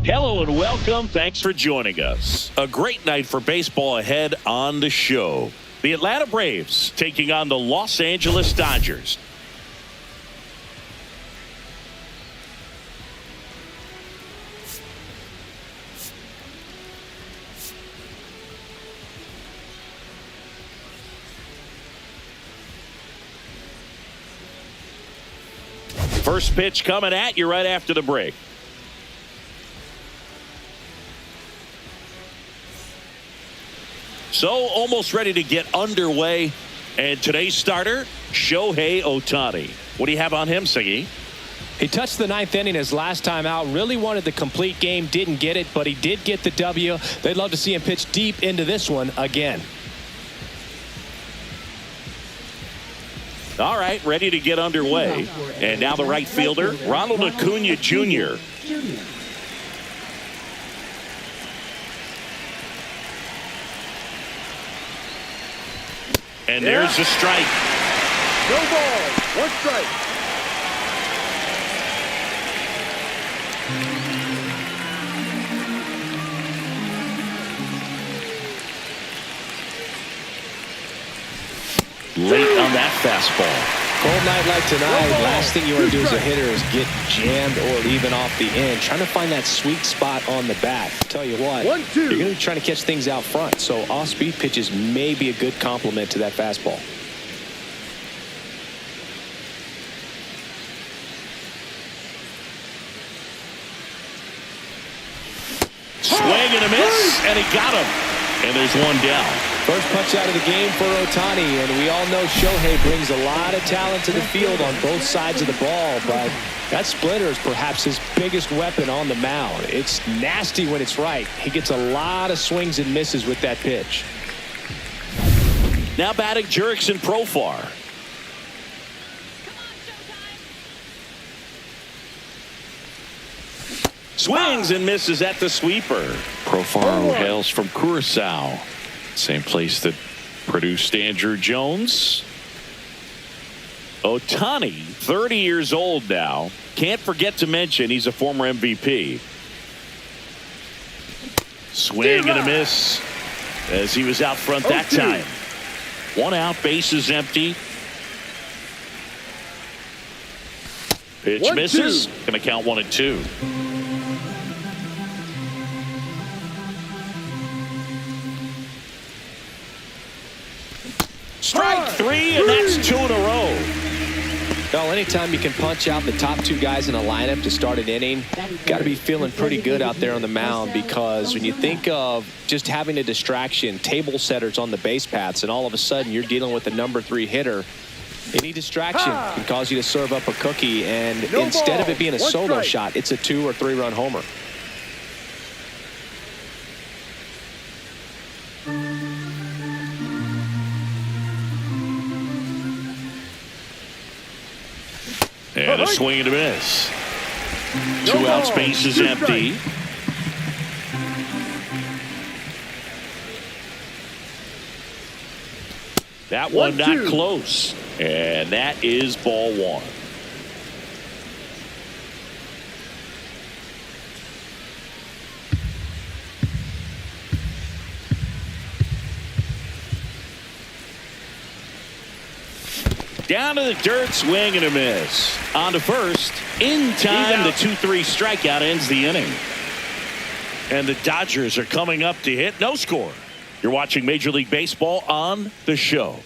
Hello and welcome. Thanks for joining us. A great night for baseball ahead on the show. The Atlanta Braves taking on the Los Angeles Dodgers. First pitch coming at you right after the break. So almost ready to get underway. And today's starter, Shohei Ohtani. What do you have on him, Siggy? He touched the ninth inning his last time out. Really wanted the complete game. Didn't get it, but he did get the W. They'd love to see him pitch deep into this one again. All right, ready to get underway. And now the right fielder, Ronald Acuna Jr. And there's the strike. No ball, one strike. Late on that fastball. Cold night like tonight, last thing you want to do as a hitter is get jammed or even off the end. Trying to find that sweet spot on the bat. Tell you what, you're going to be trying to catch things out front. So off-speed pitches may be a good complement to that fastball. Swing and a miss, and he got him. And there's one down. First punch out of the game for Ohtani, and we all know Shohei brings a lot of talent to the field on both sides of the ball, but that splitter is perhaps his biggest weapon on the mound. It's nasty when it's right. He gets a lot of swings and misses with that pitch. Now batting Jurickson Profar. Swings and misses at the sweeper. Profar hails from Curacao. Same place that produced Andrew Jones. Ohtani, 30 years old now. Can't forget to mention he's a former MVP. Swing and a miss as he was out front that time. One out, bases empty. Pitch misses. Going to count 1-2. Strike three, and that's 2 in a row. Well, anytime you can punch out the top two guys in a lineup to start an inning, got to be feeling pretty good out there on the mound, because when you think of just having a distraction, table setters on the base paths, and all of a sudden you're dealing with a number 3 hitter, any distraction can cause you to serve up a cookie, and instead of it being a solo shot, it's a 2 or 3 run homer. And a swing and a miss. 2 outs, bases empty. That one not close. And that is ball 1. Down to the dirt, swing and a miss. On to first. In time, the 2-3 strikeout ends the inning. And the Dodgers are coming up to hit. No score. You're watching Major League Baseball on the show.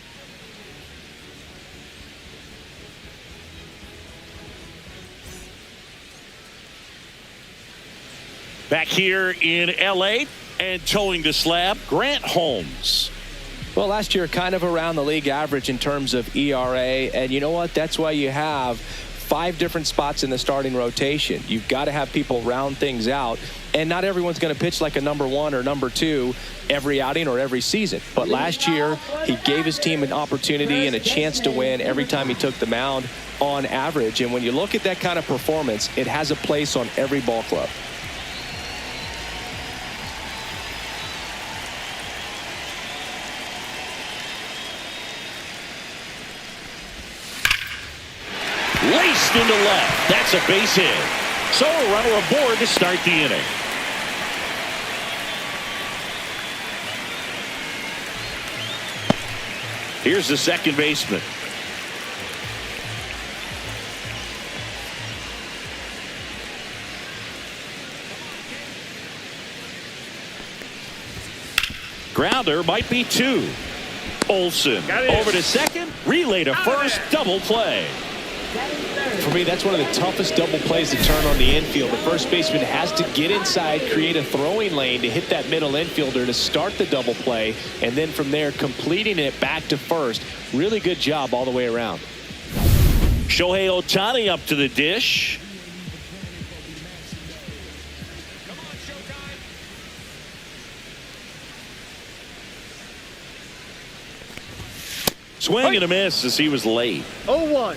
Back here in L.A. and towing the slab, Grant Holmes. Well, last year kind of around the league average in terms of ERA, and you know what? That's why you have 5 different spots in the starting rotation. You've got to have people round things out, and not everyone's going to pitch like a number 1 or number 2 every outing or every season. But last year, he gave his team an opportunity and a chance to win every time he took the mound on average. And when you look at that kind of performance, it has a place on every ball club. Laced into left. That's a base hit. So a runner aboard to start the inning. Here's the second baseman. Grounder might be 2. Olsen over to second, relay to first, double play. For me, that's one of the toughest double plays to turn on the infield. The first baseman has to get inside, create a throwing lane to hit that middle infielder to start the double play, and then from there completing it back to first. Really good job all the way around. Shohei Ohtani up to the dish. Swing and a miss as he was late. 0-1.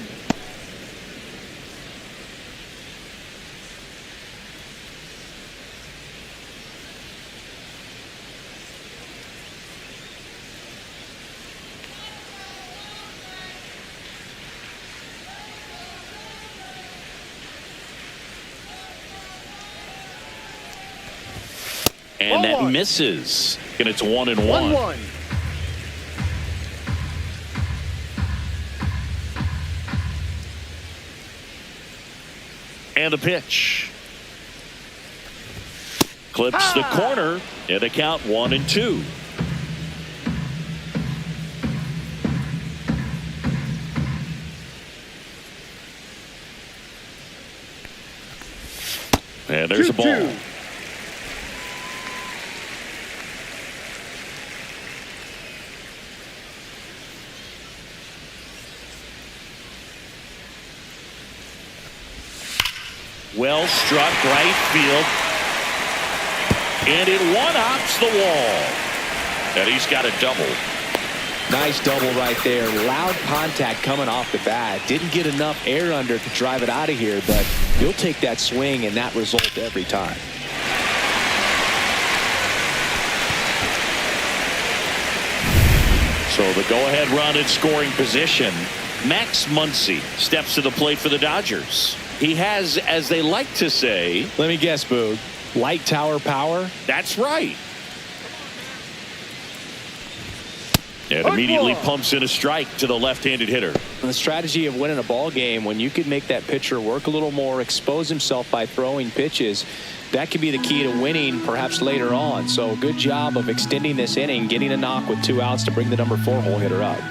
And that misses. And it's 1-1. 1-1. And a pitch. Clips the corner and a count 1-2. And there's a ball. 2-2. Well struck right field. And it one-hops the wall. And he's got a double. Nice double right there. Loud contact coming off the bat. Didn't get enough air under to drive it out of here, but you'll take that swing and that result every time. So the go-ahead run in scoring position. Max Muncy steps to the plate for the Dodgers. He has, as they like to say, let me guess, Boog, light tower power? That's right. And immediately pumps in a strike to the left-handed hitter. The strategy of winning a ball game, when you can make that pitcher work a little more, expose himself by throwing pitches, that could be the key to winning perhaps later on. So good job of extending this inning, getting a knock with 2 outs to bring the number 4 hole hitter up.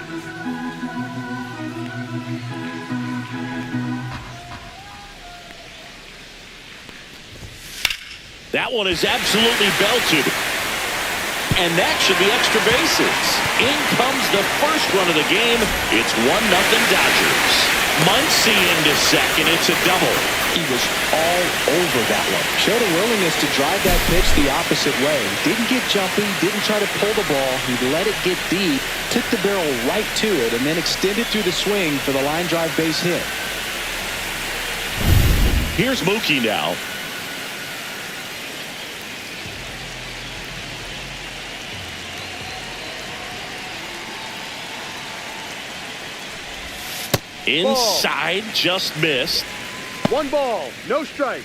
That one is absolutely belted. And that should be extra bases. In comes the first run of the game. It's 1-0 Dodgers. Muncy into second. It's a double. He was all over that one. Showed a willingness to drive that pitch the opposite way. Didn't get jumpy. Didn't try to pull the ball. He let it get deep. Took the barrel right to it and then extended through the swing for the line drive base hit. Here's Mookie now. Inside, just missed. 1 ball, no strikes.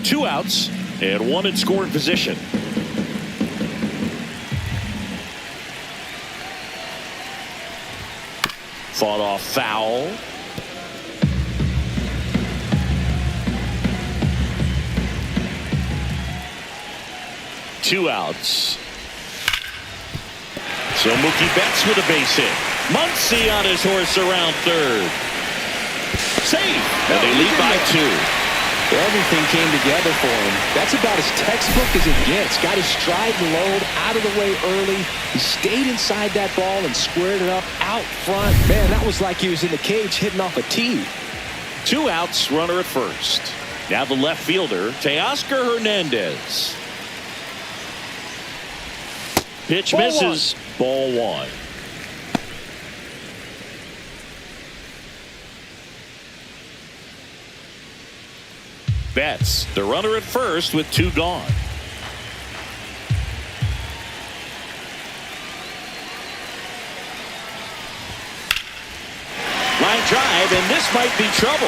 Two outs and 1 in scoring position. Fought off foul. Two outs. So Mookie Betts with a base hit. Muncy on his horse around third. Safe. And they lead by 2. Everything came together for him. That's about as textbook as it gets. Got his stride and load out of the way early. He stayed inside that ball and squared it up out front. Man, that was like he was in the cage hitting off a tee. 2 outs, runner at first. Now the left fielder, Teoscar Hernandez. Pitch misses. Ball 1. Betts, the runner at first with 2 gone. Line drive, and this might be trouble.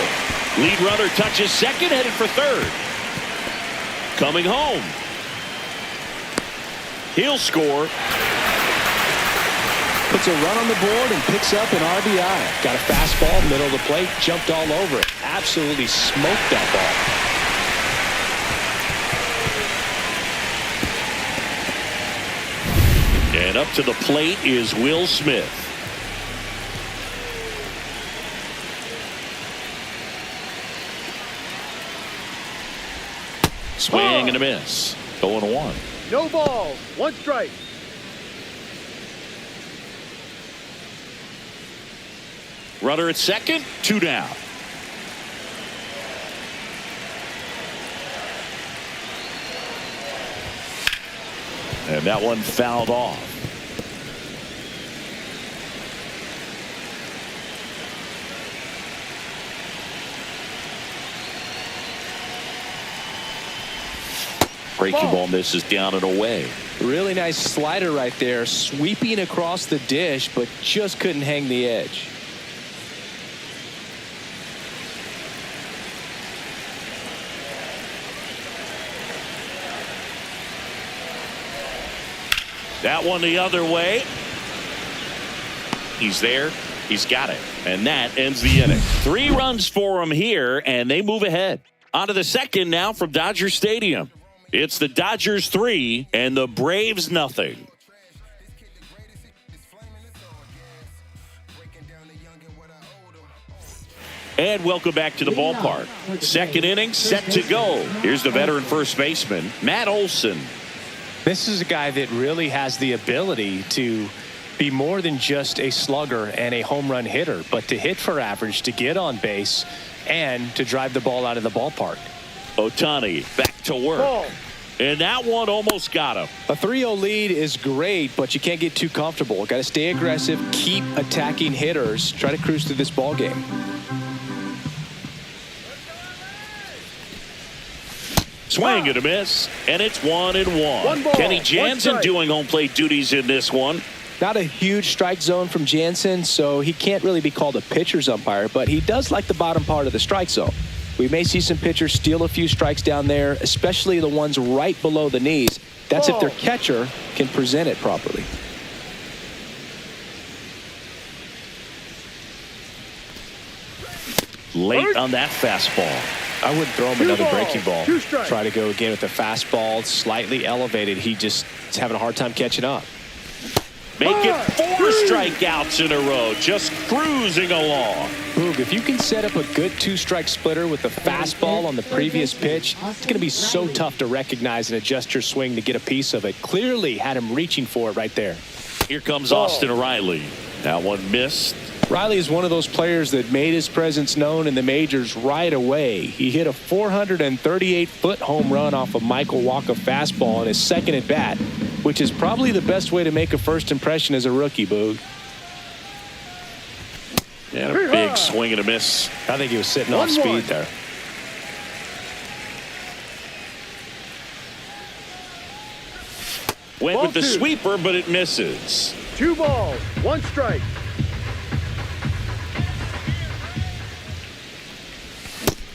Lead runner touches second, headed for third. Coming home. He'll score. Puts a run on the board and picks up an RBI. Got a fastball, middle of the plate, jumped all over it. Absolutely smoked that ball. And up to the plate is Will Smith. Swing and a miss. 0-1. No balls. 1 strike. Runner at second, 2 down. And that one fouled off. Breaking ball misses down and away. Really nice slider right there, sweeping across the dish, but just couldn't hang the edge. That one the other way. He's there. He's got it. And that ends the inning. 3 runs for him here, and they move ahead. On to the second now from Dodger Stadium. It's the Dodgers 3 and the Braves nothing. And welcome back to the ballpark. Second inning set to go. Here's the veteran first baseman, Matt Olson. This is a guy that really has the ability to be more than just a slugger and a home run hitter, but to hit for average, to get on base, and to drive the ball out of the ballpark. Ohtani back to work. Ball. And that one almost got him. A 3-0 lead is great, but you can't get too comfortable. Got to stay aggressive, keep attacking hitters, try to cruise through this ball game. Swing and a miss, and it's 1-1. 1 ball, Kenny 1 Jansen strike. doing home plate duties in this one. Not a huge strike zone from Jansen, so he can't really be called a pitcher's umpire, but he does like the bottom part of the strike zone. We may see some pitchers steal a few strikes down there, especially the ones right below the knees. That's if their catcher can present it properly. Late on that fastball. I wouldn't throw him another balls, breaking ball. 2 strikes. Try to go again with the fastball, slightly elevated. He just is having a hard time catching up. Make it 4 strikeouts in a row, just cruising along. Boog, if you can set up a good 2-strike splitter with the fastball on the previous pitch, it's going to be so tough to recognize and adjust your swing to get a piece of it. Clearly had him reaching for it right there. Here comes Austin Riley. That one missed. Riley is one of those players that made his presence known in the majors right away. He hit a 438-foot home run off a Michael Wacha fastball in his second at bat, which is probably the best way to make a first impression as a rookie, Boog. And a big swing and a miss. I think he was sitting off speed there. Went Ball with the 2. sweeper, but it misses. 2 balls. 1 strike.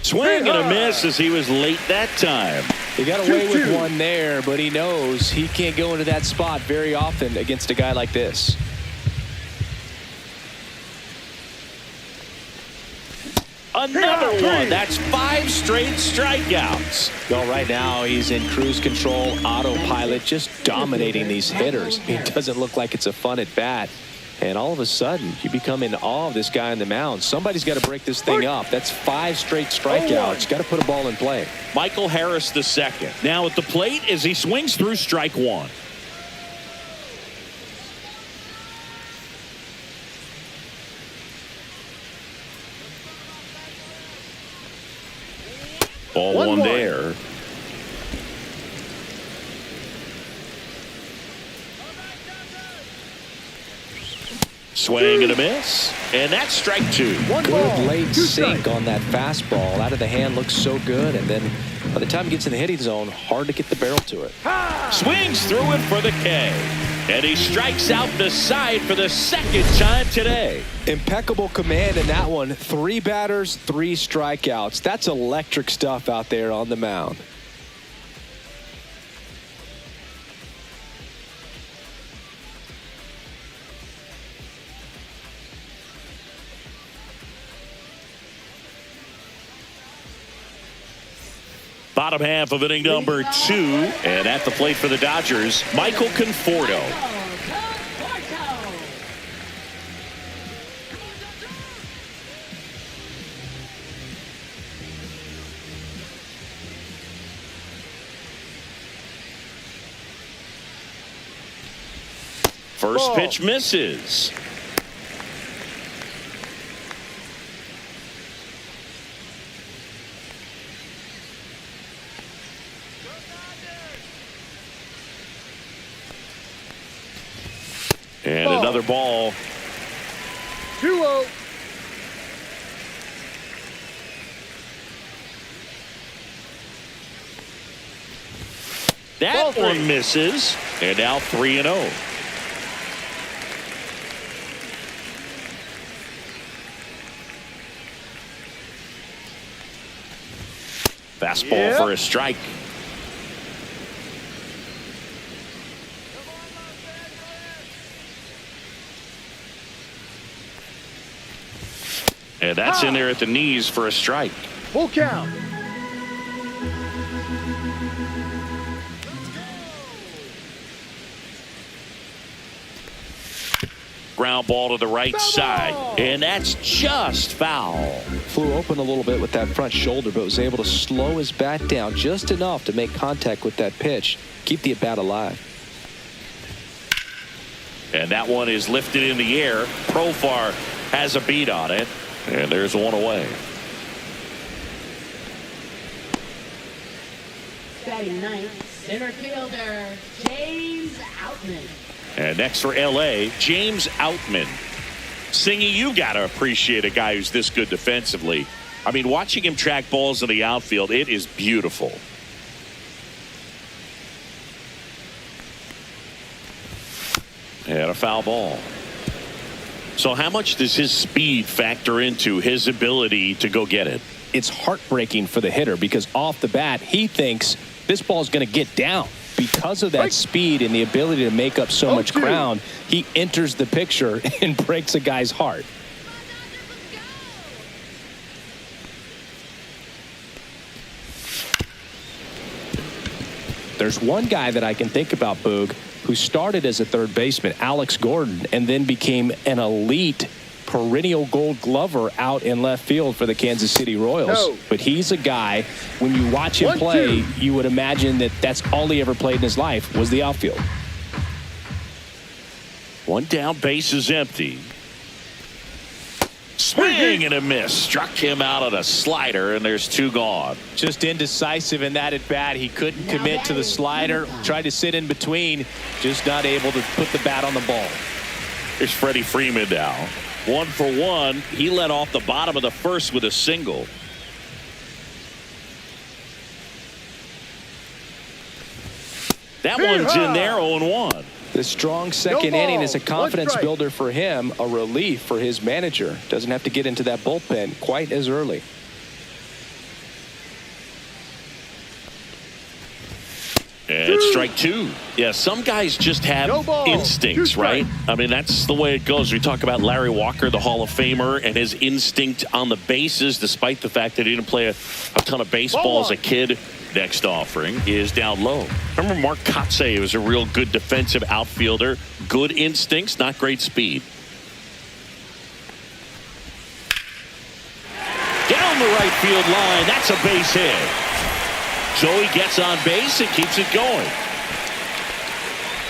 Swing and a miss as he was late that time. He got away with 2-2. one there, but he knows he can't go into that spot very often against a guy like this. Another one. That's 5 straight strikeouts. Well, right now he's in cruise control, autopilot, just dominating these hitters. It doesn't look like it's a fun at bat. And all of a sudden, you become in awe of this guy on the mound. Somebody's got to break this thing up. That's 5 straight strikeouts. Got to put a ball in play. Michael Harris the second. Now at the plate as he swings through strike 1. Ball 1 there. Swing and a miss. And that's strike 2. 1 Good ball. late 2 sink strikes. on that fastball. Out of the hand looks so good. And then by the time he gets in the hitting zone, hard to get the barrel to it. Swings through it for the K. And he strikes out the side for the second time today. Impeccable command in that one. 3 batters, 3 strikeouts. That's electric stuff out there on the mound. bottom half of inning number 2. And at the plate for the Dodgers, Michael Conforto. First pitch misses. And another ball. 2-0. That one misses. And now 3-0. Fastball for a strike. And that's in there at the knees for a strike. Full count. Ground ball to the right side. And that's just foul. Flew open a little bit with that front shoulder, but was able to slow his bat down just enough to make contact with that pitch. Keep the at-bat alive. And that one is lifted in the air. Profar has a beat on it. And there's one away. Batting ninth, center fielder, James Outman. And next for L.A., James Outman. Singy, you got to appreciate a guy who's this good defensively. I mean, watching him track balls in the outfield, it is beautiful. And a foul ball. So how much does his speed factor into his ability to go get it? It's heartbreaking for the hitter because off the bat, he thinks this ball's going to get down. Because of that speed and the ability to make up so much ground, he enters the picture and breaks a guy's heart. There's one guy that I can think about, Boog, who started as a third baseman, Alex Gordon, and then became an elite perennial Gold Glover out in left field for the Kansas City Royals. No. But he's a guy, when you watch him play, you would imagine that that's all he ever played in his life was the outfield. One down, base is empty. Swing and a miss. Struck him out on a slider, and there's 2 gone. Just indecisive in that at bat. He couldn't commit to the slider. Tried to sit in between. Just not able to put the bat on the ball. Here's Freddie Freeman now. 1 for 1. He led off the bottom of the first with a single. That one's in there, 0-1. The strong second inning is a confidence builder for him, a relief for his manager. Doesn't have to get into that bullpen quite as early. And it's strike 2. Yeah, some guys just have instincts, right? I mean, that's the way it goes. We talk about Larry Walker, the Hall of Famer, and his instinct on the bases, despite the fact that he didn't play a ton of baseball as a kid. Next offering is down low. Remember Mark Kotsay was a real good defensive outfielder. Good instincts, not great speed. Down the right field line. That's a base hit. So he gets on base and keeps it going.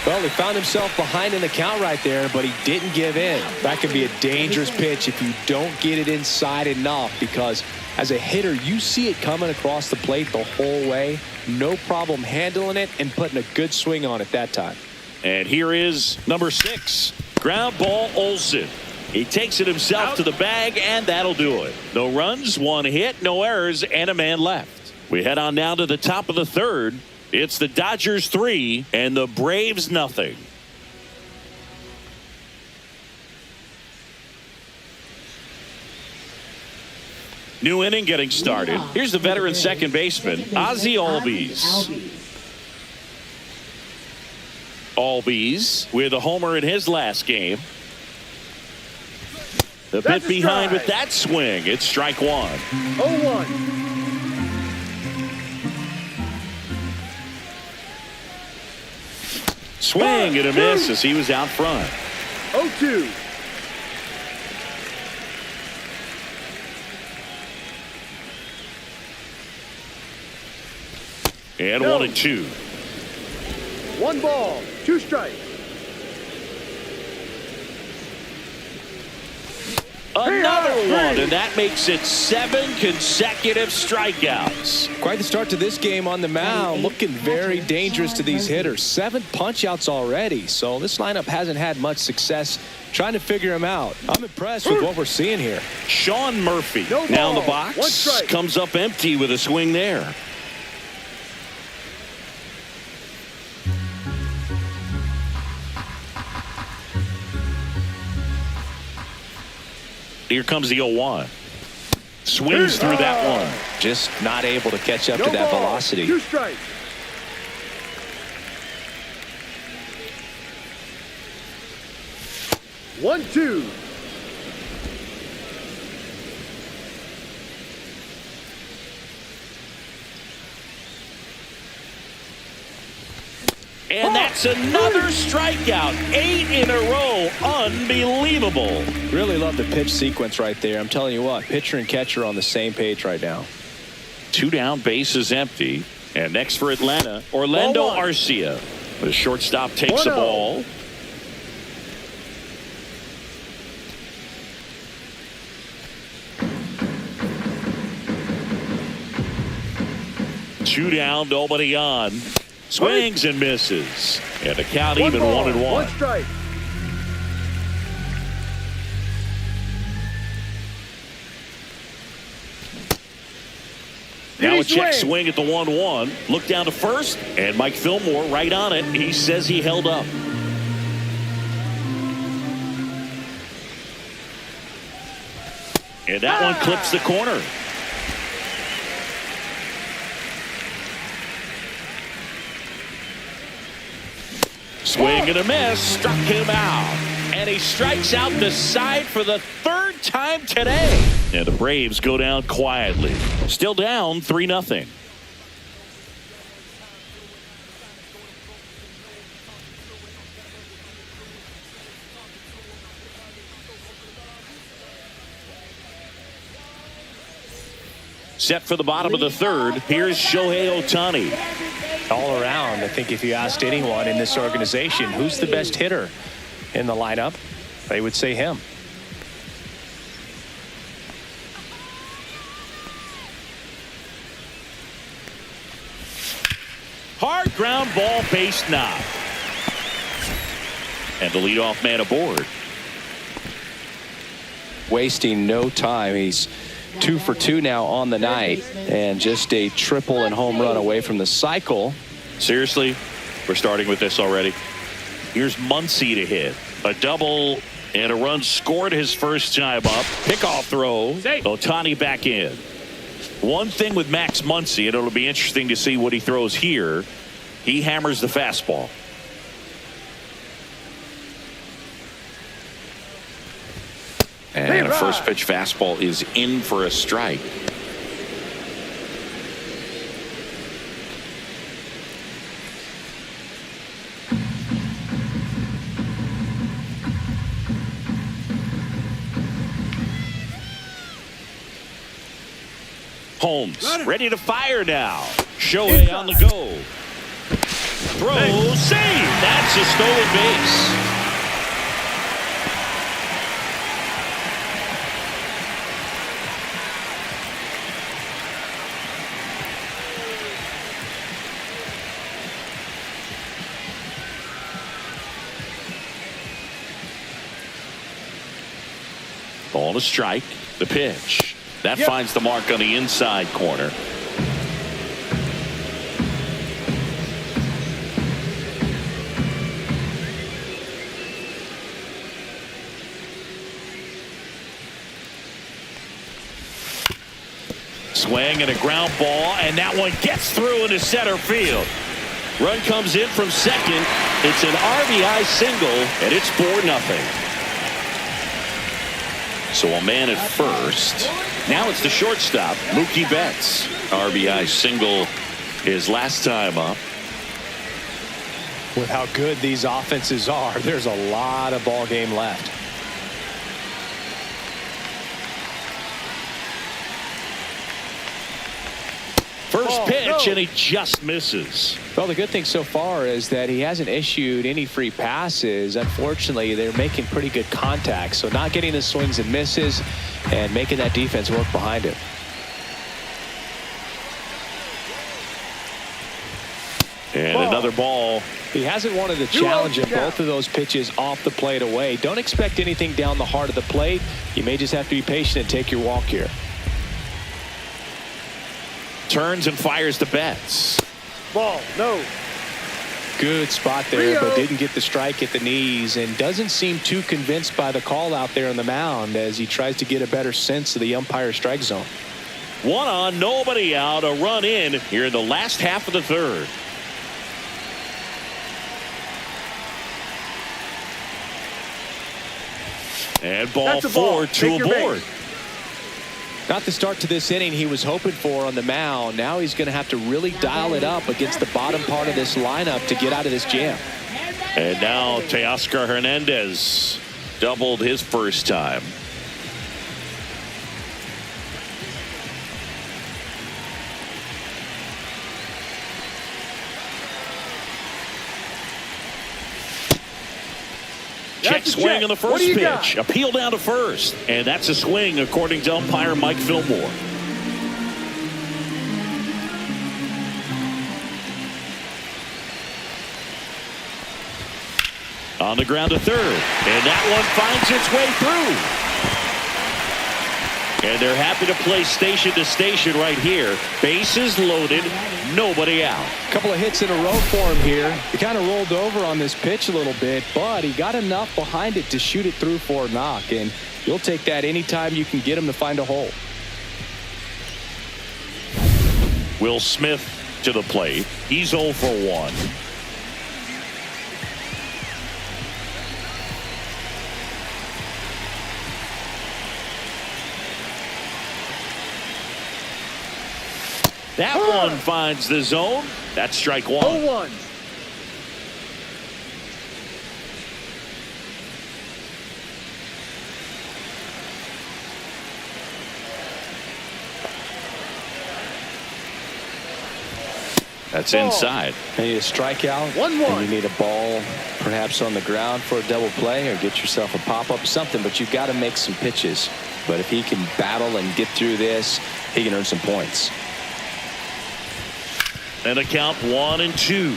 Well, he found himself behind in the count right there, but he didn't give in. That can be a dangerous pitch if you don't get it inside enough, because as a hitter, you see it coming across the plate the whole way. No problem handling it and putting a good swing on it that time. And here is number 6. Ground ball, Olsen. He takes it himself to the bag, and that'll do it. No runs, 1 hit, no errors, and a man left. We head on now to the top of the 3rd. It's the Dodgers 3 and the Braves nothing. New inning getting started. Here's the veteran second baseman, Ozzie Albies. Albies with a homer in his last game. The bit behind with that swing. It's strike 1. 0-1. Swing and a miss as he was out front. 0-2. And No. 1-2. 1 ball, 2 strikes. Another one, and that makes it 7 consecutive strikeouts. Quite the start to this game on the mound. Looking very dangerous to these hitters. 7 punch-outs already. So this lineup hasn't had much success trying to figure him out. I'm impressed with what we're seeing here. Sean Murphy No now in the ball, box. 1 strike. Comes up empty with a swing there. Here comes the 0-1. Swings through that one. Just not able to catch up No to that ball, velocity. 2 strikes. One, 2. And that's another strikeout. 8 in a row. Unbelievable. Really love the pitch sequence right there. I'm telling you what, pitcher and catcher on the same page right now. 2 down, bases empty. And next for Atlanta, Orlando Ball 1. Arcia. The shortstop takes the 1-0. ball. Two down, nobody on. Swings and misses. And the count 1 even ball, 1-1. 1 strike. Now a Did he check swing? swing at the 1-1. Look down to first, and Mike Fillmore right on it. He says he held up. And that one clips the corner. Swing and a miss, struck him out. And he strikes out the side for the 3rd time today. And the Braves go down quietly. Still down 3-0. Set for the bottom of the 3rd. Here's Shohei Ohtani. All around, I think if you asked anyone in this organization who's the best hitter in the lineup, they would say him. Hard ground ball, base knock. And the leadoff man aboard. Wasting no time. He's 2 for 2 now on the night, and just a triple and home run away from the cycle. Seriously, we're starting with this already. Here's Muncy to hit. A double and a run scored his first time up. Pickoff throw. Ohtani back in. One thing with Max Muncy, and it'll be interesting to see what he throws here. He hammers the fastball. And a first pitch fastball is in for a strike. Holmes ready to fire now. Shohei on the go. Throw, save. That's a stolen base. Ball to strike. The pitch. That finds the mark on the inside corner. Swing and a ground ball, and that one gets through into center field. Run comes in from second. It's an RBI single, and it's 4-0. So a man at first. Now it's the shortstop, Mookie Betts. RBI single his last time up. With how good these offenses are, there's a lot of ball game left. First pitch, and he just misses. Well, the good thing so far is that he hasn't issued any free passes. Unfortunately, they're making pretty good contact, so not getting the swings and misses and making that defense work behind him. And another ball. He hasn't wanted to challenge him both of those pitches off the plate away. Don't expect anything down the heart of the plate. You may just have to be patient and take your walk here. Turns and fires the Betts. Ball, no. Good spot there, but didn't get the strike at the knees and doesn't seem too convinced by the call out there on the mound as he tries to get a better sense of the umpire strike zone. 1 on, nobody out, a run in here in the last half of the third. And ball 4, 2 aboard. Not the start to this inning he was hoping for on the mound. Now he's going to have to really dial it up against the bottom part of this lineup to get out of this jam. And now Teoscar Hernandez doubled his first time. Check swing on the first pitch. Appeal down to first. And that's a swing according to umpire Mike Fillmore. On the ground to third. And that one finds its way through. And they're happy to play station to station right here. Bases loaded. Nobody out. A couple of hits in a row for him here. He kind of rolled over on this pitch a little bit, but he got enough behind it to shoot it through for a knock. And you'll take that anytime you can get him to find a hole. Will Smith to the plate. He's 0 for 1. That one finds the zone. That's strike 1. 0-1. That's inside. You need a strikeout. 1-1. And you need a ball perhaps on the ground for a double play or get yourself a pop-up, something, but you've got to make some pitches. But if he can battle and get through this, he can earn some points. And a count 1-2.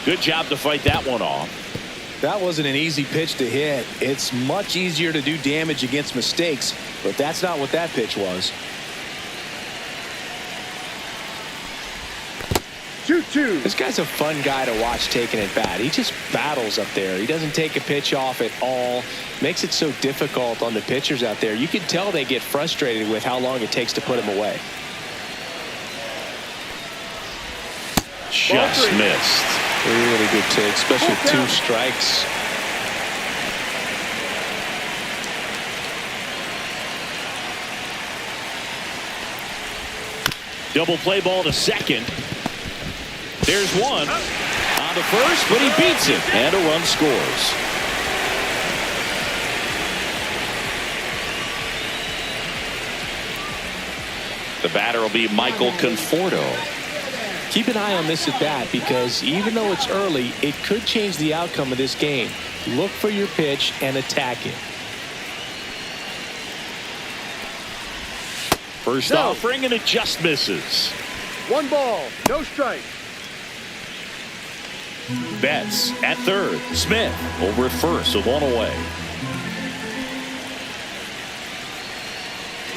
Good job to fight that one off. That wasn't an easy pitch to hit. It's much easier to do damage against mistakes, but that's not what that pitch was. 2-2. This guy's a fun guy to watch taking at bat. He just battles up there. He doesn't take a pitch off at all. Makes it so difficult on the pitchers out there. You can tell they get frustrated with how long it takes to put him away. Just missed. Really good take, especially with 2 strikes. Double play ball to second. There's one on the first, but he beats it, and a run scores. The batter will be Michael Conforto. Keep an eye on this at bat because even though it's early, it could change the outcome of this game. Look for your pitch and attack it. First offering, and it just misses. 1 ball, no strike. Betts at third. Smith over at first with 1 away.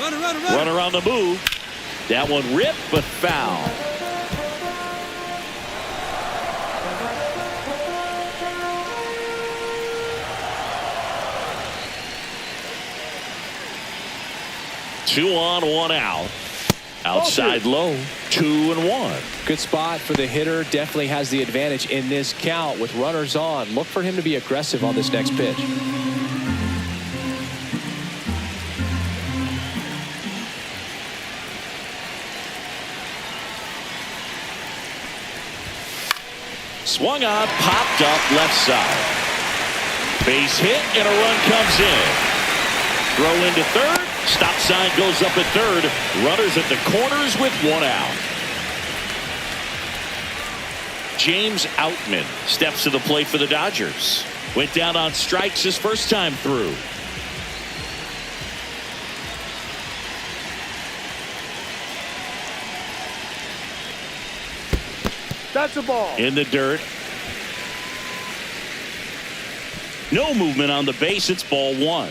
Runner on the move. That one ripped but foul. Two on, 1 out. Outside low, 2-1. Good spot for the hitter. Definitely has the advantage in this count with runners on. Look for him to be aggressive on this next pitch. Swung on, popped up left side. Base hit and a run comes in. Throw into third. Stop sign goes up at third. Runners at the corners with 1 out. James Outman steps to the plate for the Dodgers. Went down on strikes his first time through. That's a ball. In the dirt. No movement on the base. It's ball 1.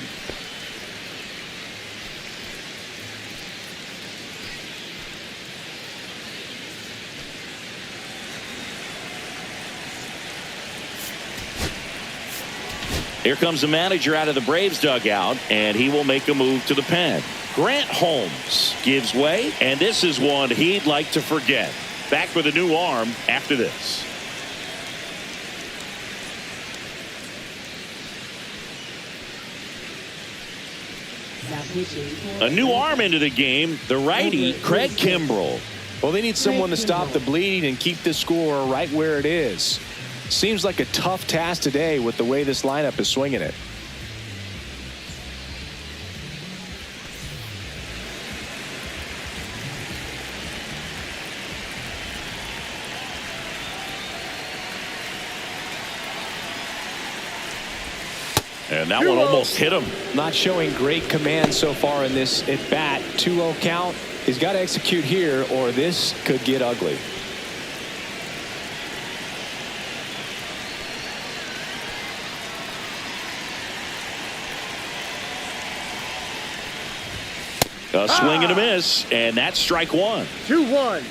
Here comes the manager out of the Braves dugout, and he will make a move to the pen. Grant Holmes gives way, and this is one he'd like to forget. Back with a new arm after this. A new arm into the game, the righty, Craig Kimbrell. Well, they need someone to stop the bleeding and keep this score right where it is. Seems like a tough task today with the way this lineup is swinging it. And that one almost hit him. Not showing great command so far in this at bat. 2-0 count. He's got to execute here or this could get ugly. A swing and a miss, and that's strike 1. 2-1.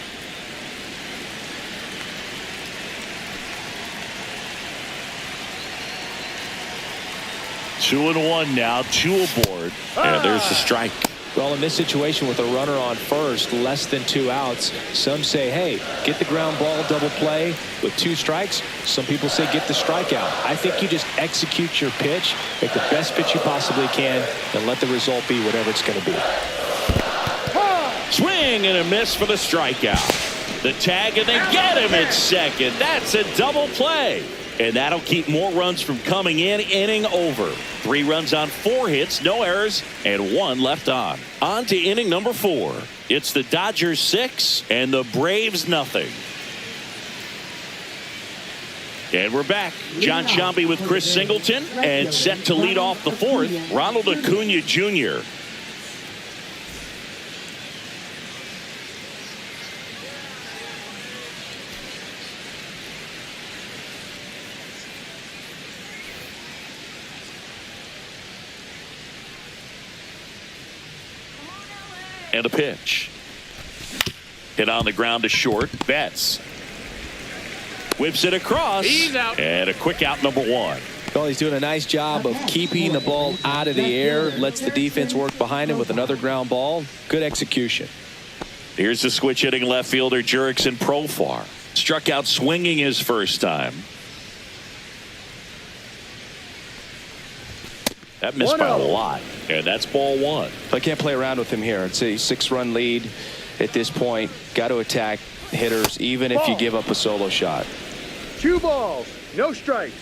Two and one now, 2 aboard. And there's the strike. Well, in this situation with a runner on first, less than 2 outs, some say, hey, get the ground ball, double play with 2 strikes. Some people say get the strikeout. I think you just execute your pitch, make the best pitch you possibly can, and let the result be whatever it's going to be. Swing and a miss for the strikeout. The tag, and they get him at second. That's a double play. And that'll keep more runs from coming in. Inning over. 3 runs on 4 hits, no errors, and 1 left on. On to inning number 4. It's the Dodgers 6 and the Braves nothing. And we're back. John Sciambi with Chris Singleton, and set to lead off the 4th, Ronald Acuna Jr. And a pitch. Hit on the ground to short. Betts whips it across. He's out. And a quick out, number 1. Well, he's doing a nice job of keeping the ball out of the air. Lets the defense work behind him with another ground ball. Good execution. Here's the switch hitting left fielder Jurickson Profar. Struck out swinging his first time. That missed by a lot. And that's ball 1. I can't play around with him here. It's a 6-run lead at this point. Got to attack hitters even if you give up a solo shot. 2 balls, no strikes.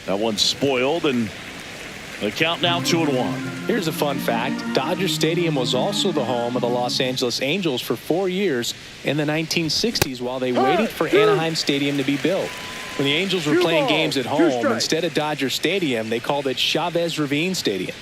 That one's spoiled, and the count now 2-1. Here's a fun fact. Dodger Stadium was also the home of the Los Angeles Angels for 4 years in the 1960s while they waited for Anaheim Stadium to be built. When the Angels were playing games at home, instead of Dodger Stadium, they called it Chavez Ravine Stadium.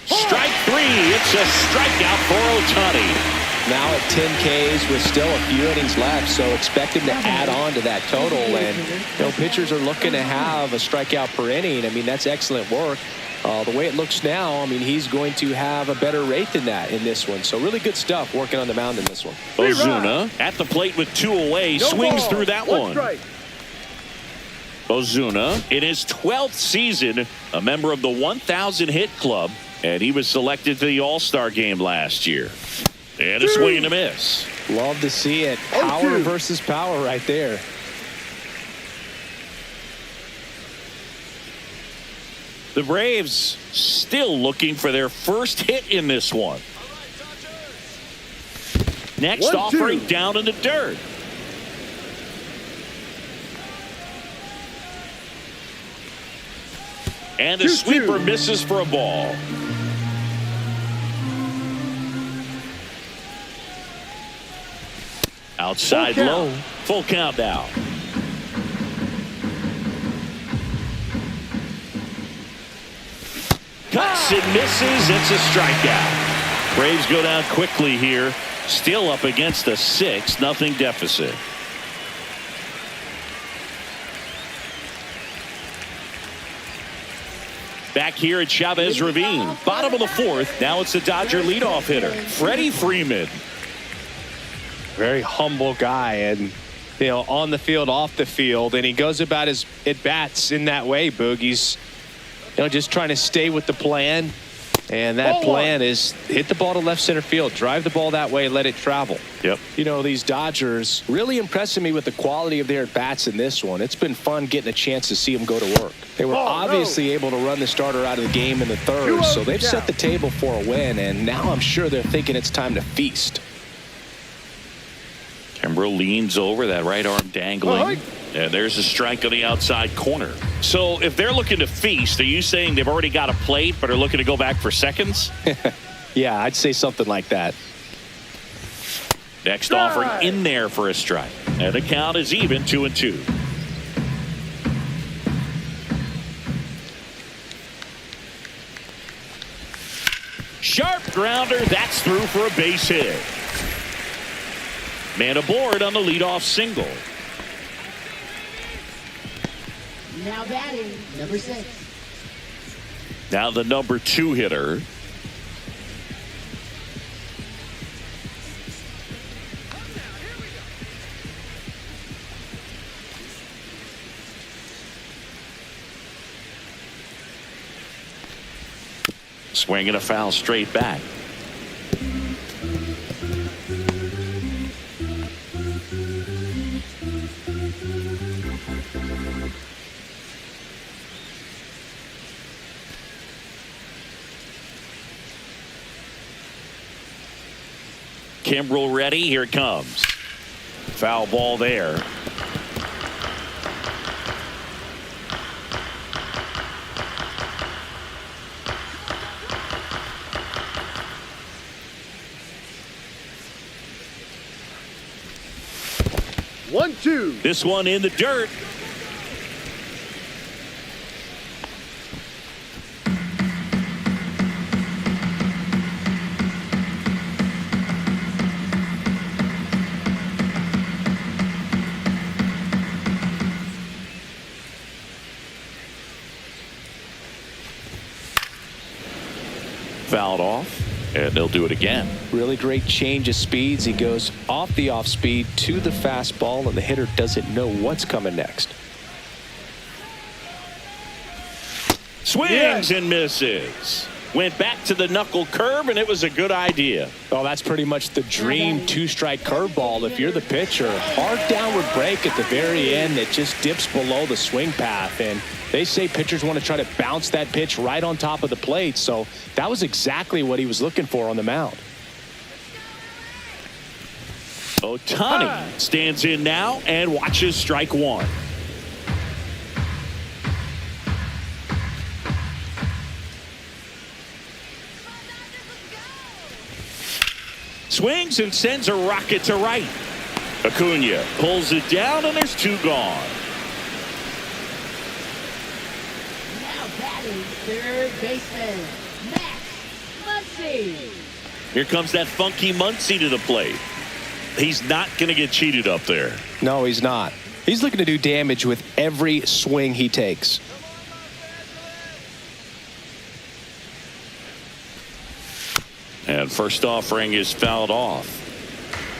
Strike 3. It's a strikeout for Ohtani. Now at 10 Ks with still a few innings left, so expect him to add on to that total. And pitchers are looking to have a strikeout per inning. I mean, that's excellent work. The way it looks now, I mean, he's going to have a better rate than that in this one. So really good stuff working on the mound in this one. Ozuna at the plate with 2 away, swings through that one. Ozuna, in his 12th season, a member of the 1,000 hit club, and he was selected to the All-Star game last year. And a swing and a miss. Love to see it. Power versus power right there. The Braves still looking for their first hit in this one. Next offering down in the dirt. And the sweeper misses for a ball. Outside low. Full count now. Cuts and misses. It's a strikeout. Braves go down quickly here. Still up against a 6-0 deficit. Back here at Chavez Ravine. Bottom of the 4th. Now it's the Dodger leadoff hitter, Freddie Freeman. Very humble guy, and on the field, off the field, and he goes about his at-bats in that way, Boog. He's just trying to stay with the plan, and that plan is hit the ball to left center field, drive the ball that way, let it travel. Yep. These Dodgers really impressing me with the quality of their at-bats in this one. It's been fun getting a chance to see them go to work. They were obviously able to run the starter out of the game in the 3rd, so they've set the table for a win, and now I'm sure they're thinking it's time to feast. Kimbrel leans over, that right arm dangling. And there's a strike on the outside corner. So if they're looking to feast, are you saying they've already got a plate but are looking to go back for seconds? Yeah, I'd say something like that. Next offering in there for a strike. And the count is even, 2-2. Sharp grounder. That's through for a base hit. Man aboard on the leadoff single. Now batting, number 6. Now the number 2 hitter. Swinging a foul straight back. Kimbrel ready. Here it comes. Foul ball there. This one in the dirt. Fouled off, and they'll do it again. Really great change of speeds. He goes off the off speed to the fastball, and the hitter doesn't know what's coming next. Swings and misses. Went back to the knuckle curve, and it was a good idea. Well, that's pretty much the dream 2-strike curveball if you're the pitcher. Hard downward break at the very end that just dips below the swing path, and they say pitchers want to try to bounce that pitch right on top of the plate, so that was exactly what he was looking for on the mound. Ohtani stands in now and watches strike 1. Swings and sends a rocket to right. Acuna pulls it down, and there's 2 gone. Now batting, third baseman, Max Muncy. Here comes that funky Muncy to the plate. He's not going to get cheated up there. No, he's not. He's looking to do damage with every swing he takes. And first offering is fouled off.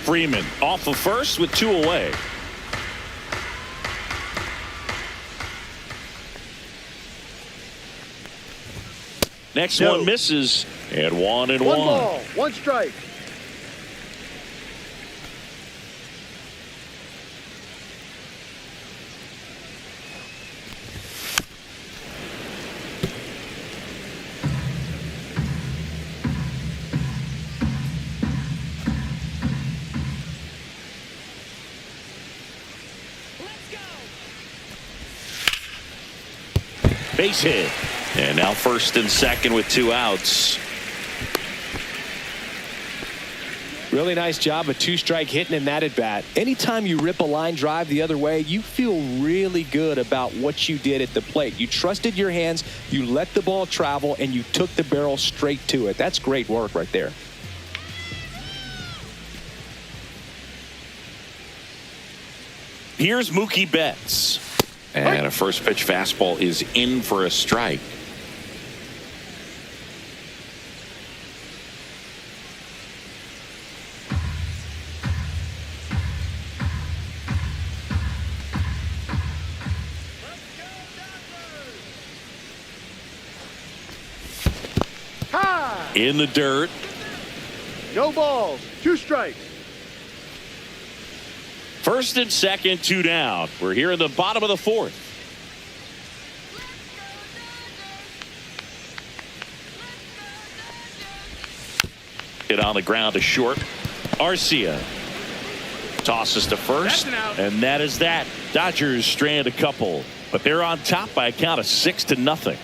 Freeman off of first with 2 away. Next No. one misses. And 1-1. One ball, one strike. Base hit. And now first and second with 2 outs. Really nice job, a 2-strike hitting in that at bat. Anytime you rip a line drive the other way, you feel really good about what you did at the plate. You trusted your hands, you let the ball travel, and you took the barrel straight to it. That's great work right there. Here's Mookie Betts. And a first pitch fastball is in for a strike. High. In the dirt. No balls, 2 strikes. First and second, 2 down. We're here in the bottom of the 4th. Hit on the ground to short. Arcia tosses to first. That's an out. And that is that. Dodgers strand a couple, but they're on top by a count of 6-0.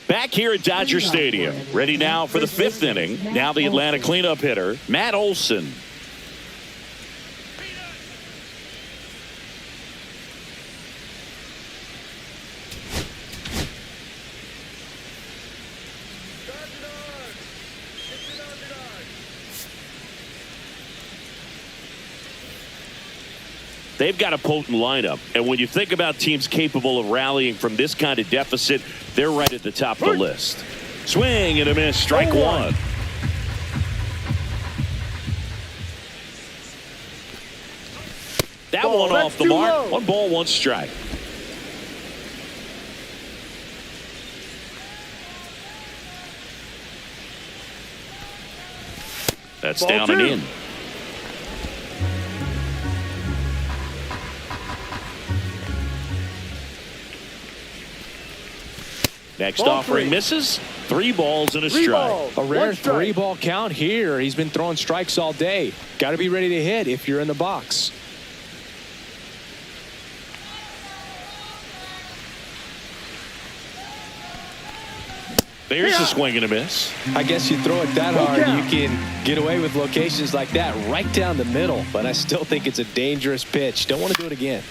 Back here at Dodger Stadium, ready now for the 5th inning. Now the Atlanta cleanup hitter, Matt Olson. They've got a potent lineup, and when you think about teams capable of rallying from this kind of deficit, they're right at the top of the list. Swing and a miss, strike 1. That one off the mark. 1 ball, 1 strike. That's Ball down 2. and in. Next Ball offering 3. misses. 3 balls and a 3 strike. balls, A rare 1 strike. 3-ball count here. He's been throwing strikes all day. Got to be ready to hit if you're in the box. There's a swing and a miss. I guess you throw it that Full hard, count. you can get away with locations like that right down the middle. But I still think it's a dangerous pitch. Don't want to do it again.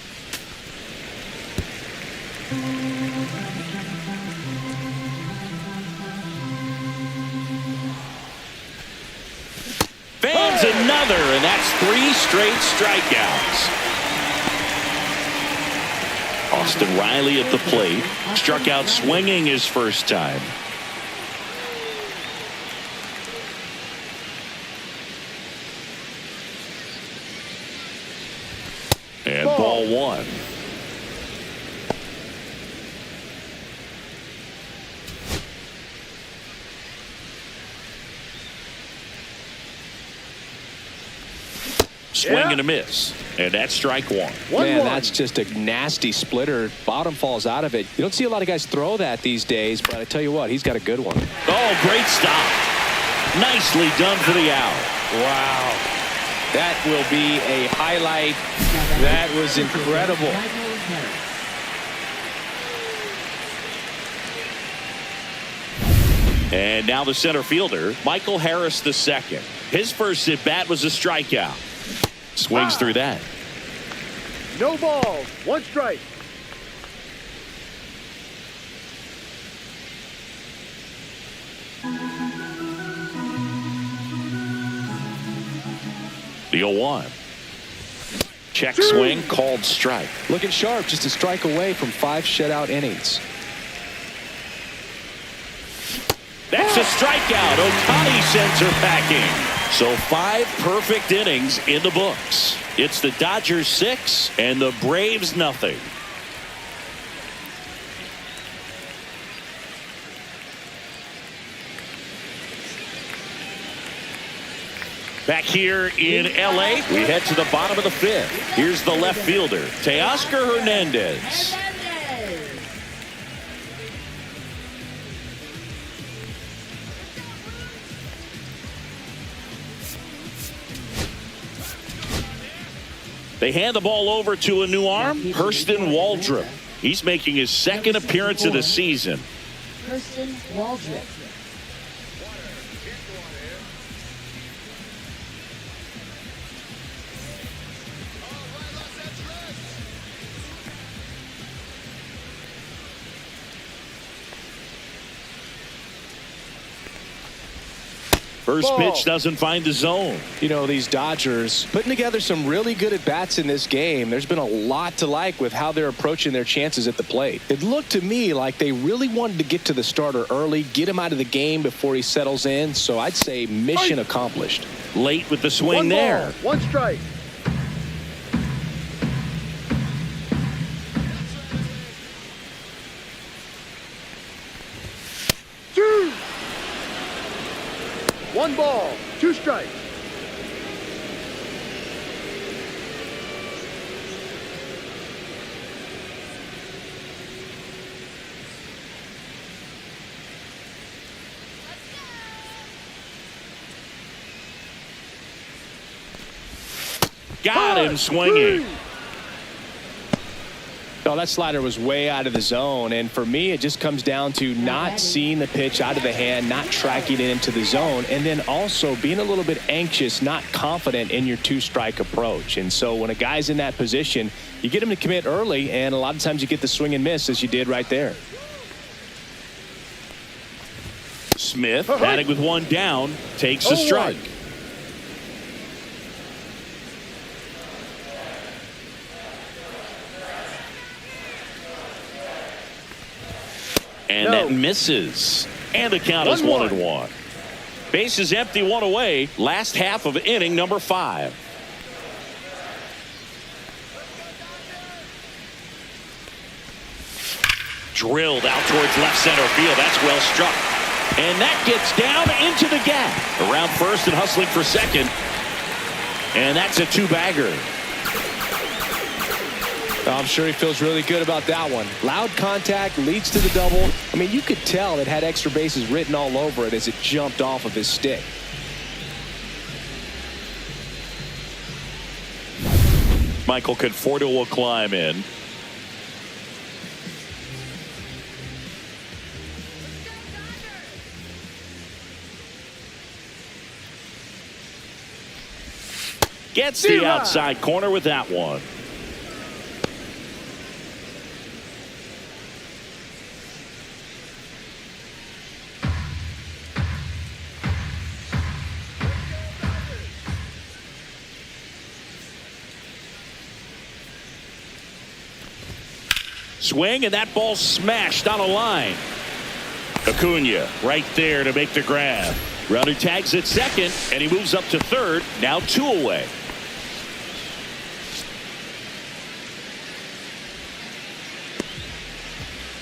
Fans another, and that's 3 straight strikeouts. Austin Riley at the plate. Struck out swinging his first time. And ball 1. Swing and a miss. And that's strike 1. 1-1. Man, that's just a nasty splitter. Bottom falls out of it. You don't see a lot of guys throw that these days, but I tell you what, he's got a good one. Oh, great stop. Nicely done for the out. Wow. That will be a highlight. That was incredible. And now the center fielder, Michael Harris II. His first at bat was a strikeout. Swings through that. No balls, 1 strike. The 0-1. Check swing, called strike. Looking sharp, just a strike away from 5 shutout innings. That's a strikeout. Ohtani sends her packing. So 5 perfect innings in the books. It's the Dodgers 6 and the Braves nothing. Back here in L.A., we head to the bottom of the 5th. Here's the left fielder, Teoscar Hernandez. They hand the ball over to a new arm, Hurston Waldrop. He's making his 2nd appearance of the season. Hurston Waldrop. First pitch doesn't find the zone. You know, these Dodgers putting together some really good at-bats in this game. There's been a lot to like with how they're approaching their chances at the plate. It looked to me like they really wanted to get to the starter early, get him out of the game before he settles in. So I'd say mission accomplished. Late with the swing 1 ball, there. 1 strike. Two. 1 ball, 2 strikes. Got him swinging. Oh, that slider was way out of the zone, and for me it just comes down to not seeing the pitch out of the hand, not tracking it into the zone, and then also being a little bit anxious, not confident in your 2-strike approach. And so when a guy's in that position, you get him to commit early, and a lot of times you get the swing and miss, as you did right there. Smith batting with 1 down, takes a strike. And that misses. And the count is 1-1. Bases empty, 1 away. Last half of inning number 5. Drilled out towards left center field. That's well struck. And that gets down into the gap. Around first and hustling for second. And that's a 2-bagger. I'm sure he feels really good about that one. Loud contact leads to the double. I mean, you could tell it had extra bases written all over it as it jumped off of his stick. Michael Conforto will climb in. Gets the outside corner with that one. Swing, and that ball smashed on a line. Acuna right there to make the grab. Runner tags at second, and he moves up to third. Now 2 away.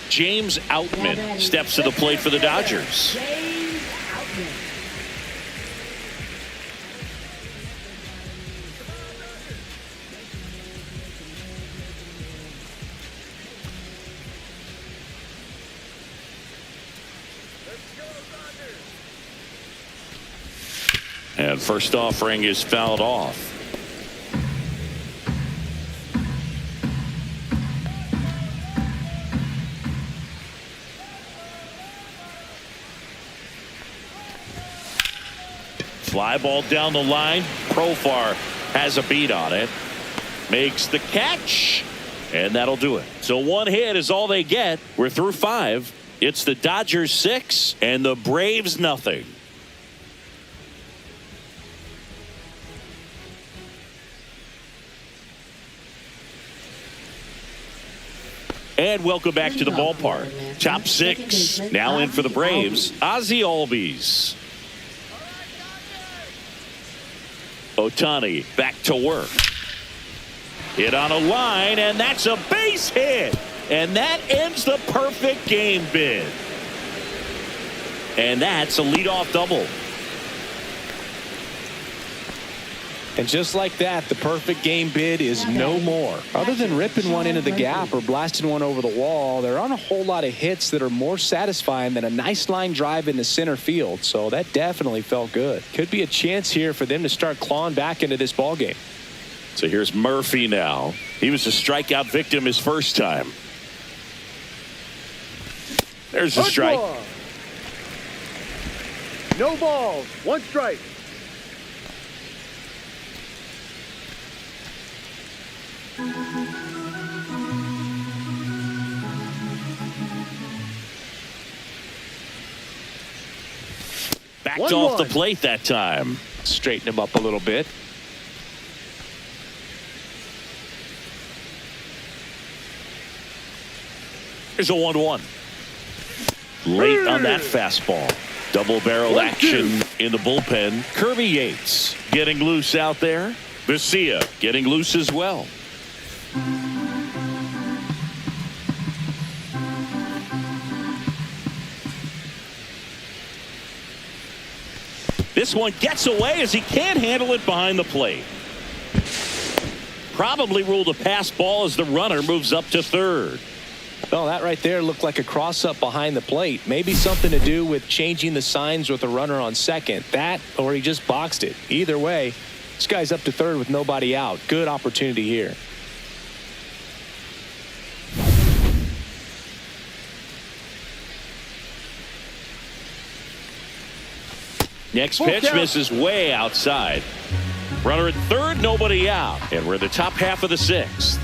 James Outman steps to the plate for the Dodgers. And first offering is fouled off. Fly ball down the line. Profar has a beat on it. Makes the catch. And that'll do it. So 1 hit is all they get. We're through 5. It's the Dodgers 6 and the Braves nothing. And welcome back to the ballpark. Top 6 now in for the Braves. Ozzie Albies. Ohtani back to work. Hit on a line, and that's a base hit. And that ends the perfect game bid. And that's a leadoff double. And just like that, the perfect game bid is no more. Other than ripping one into the gap or blasting one over the wall, there aren't a whole lot of hits that are more satisfying than a nice line drive into center field. So that definitely felt good. Could be a chance here for them to start clawing back into this ball game. So here's Murphy now. He was a strikeout victim his first time. There's a strike. No balls. 1 strike. Backed 1-1. off the plate that time. Straighten him up a little bit. Here's a 1-1. Late on that fastball. Double barrel action in the bullpen. Kirby Yates getting loose out there. Vesia getting loose as well. This one gets away as he can't handle it behind the plate. Probably ruled a pass ball as the runner moves up to third. Well, that right there looked like a cross up behind the plate. Maybe something to do with changing the signs with the runner on second. That or he just boxed it. Either way, this guy's up to third with nobody out. Good opportunity here. Next pitch misses way outside. Runner at third, nobody out. And we're in the top half of the 6th.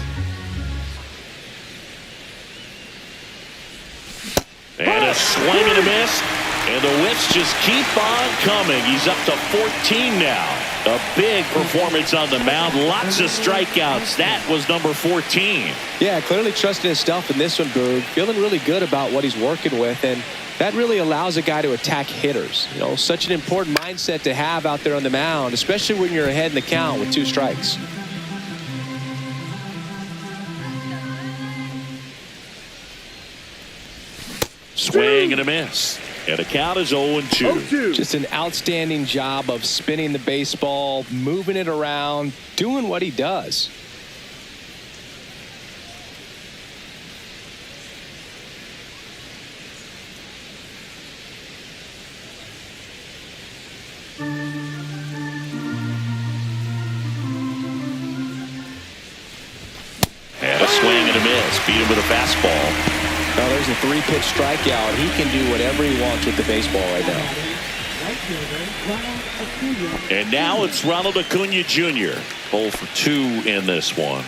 And a swing and a miss. And the whiffs just keep on coming. He's up to 14 now. A big performance on the mound. Lots of strikeouts. That was number 14. Yeah, clearly trusting his stuff in this one, Boog. Feeling really good about what he's working with. And that really allows a guy to attack hitters. You know, such an important mindset to have out there on the mound, especially when you're ahead in the count with 2 strikes. Swing and a miss. And the count is 0-2. Just an outstanding job of spinning the baseball, moving it around, doing what he does. And a swing and a miss. Beat him with a fastball. Now there's a 3-pitch strikeout. He can do whatever he wants with the baseball right now. And now it's Ronald Acuna Jr. 0 for 2 in this one.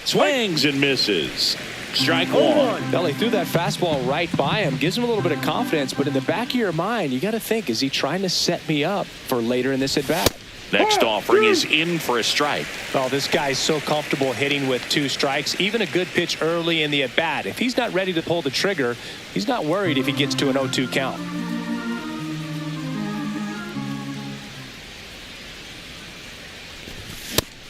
Swings and misses. Strike 1. Well, he threw that fastball right by him. Gives him a little bit of confidence. But in the back of your mind, you got to think, is he trying to set me up for later in this at-bat? Next offering is in for a strike. Oh, this guy's so comfortable hitting with 2 strikes. Even a good pitch early in the at-bat. If he's not ready to pull the trigger, he's not worried if he gets to an 0-2 count.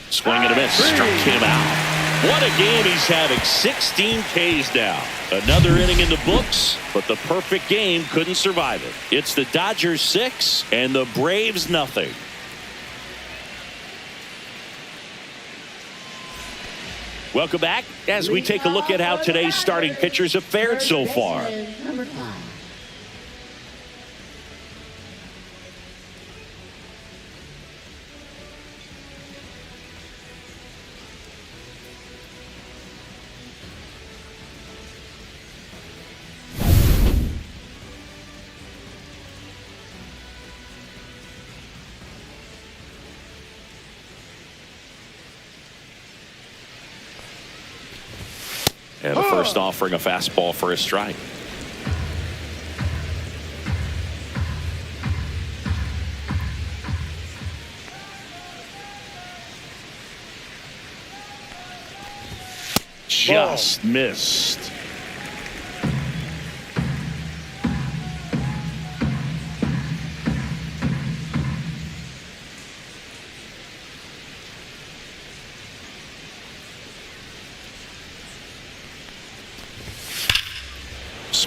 Swing and a miss. Struck him out. What a game he's having. 16 Ks now. Another inning in the books, but the perfect game couldn't survive it. It's the Dodgers 6 and the Braves nothing. Welcome back as we take a look at how today's starting pitchers have fared so far. Number 5. And the first offering a fastball for a strike. Just missed.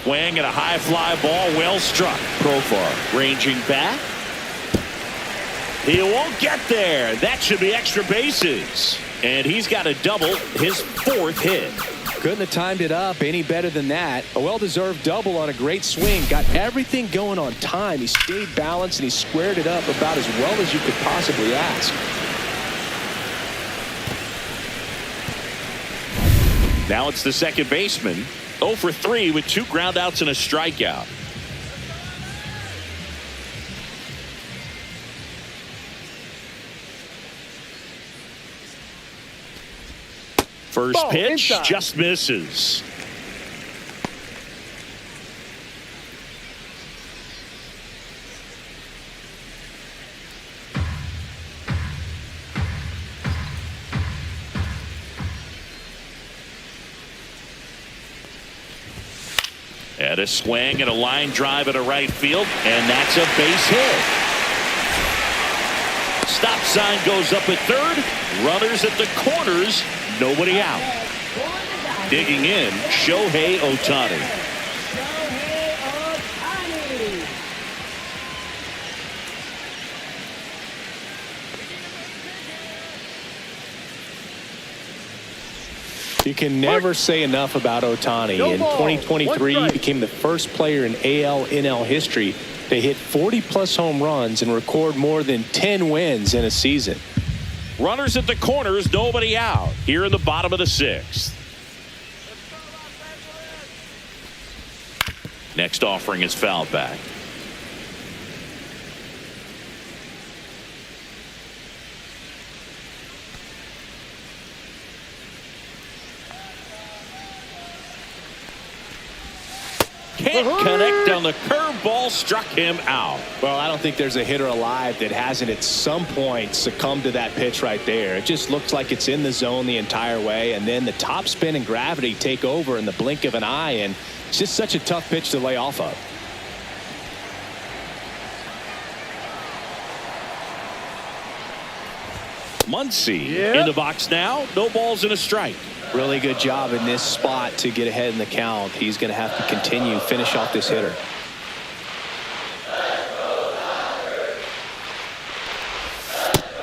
swing and a high fly ball, well struck. Profar ranging back. He won't get there. That should be extra bases. And he's got a double, his 4th hit. Couldn't have timed it up any better than that. A well-deserved double on a great swing. Got everything going on time. He stayed balanced and he squared it up about as well as you could possibly ask. Now it's the second baseman. 0 for 3 with 2 groundouts and a strikeout. First Ball pitch inside. just misses. And a swing and a line drive at a right field, and that's a base hit. Stop sign goes up at third. Runners at the corners. Nobody out. Digging in, Shohei Ohtani. You can never say enough about Ohtani. No In ball. 2023, One he strike. became the first player in AL/NL history to hit 40-plus home runs and record more than 10 wins in a season. Runners at the corners, nobody out. Here in the bottom of the 6th. Next offering is fouled back. Can't connect on the curveball, struck him out. Well, I don't think there's a hitter alive that hasn't at some point succumbed to that pitch right there. It just looks like it's in the zone the entire way, and then the top spin and gravity take over in the blink of an eye, and it's just such a tough pitch to lay off of. Muncy Yeah. in the box now. No balls and a strike. Really good job in this spot to get ahead in the count. He's going to have to continue, finish off this hitter.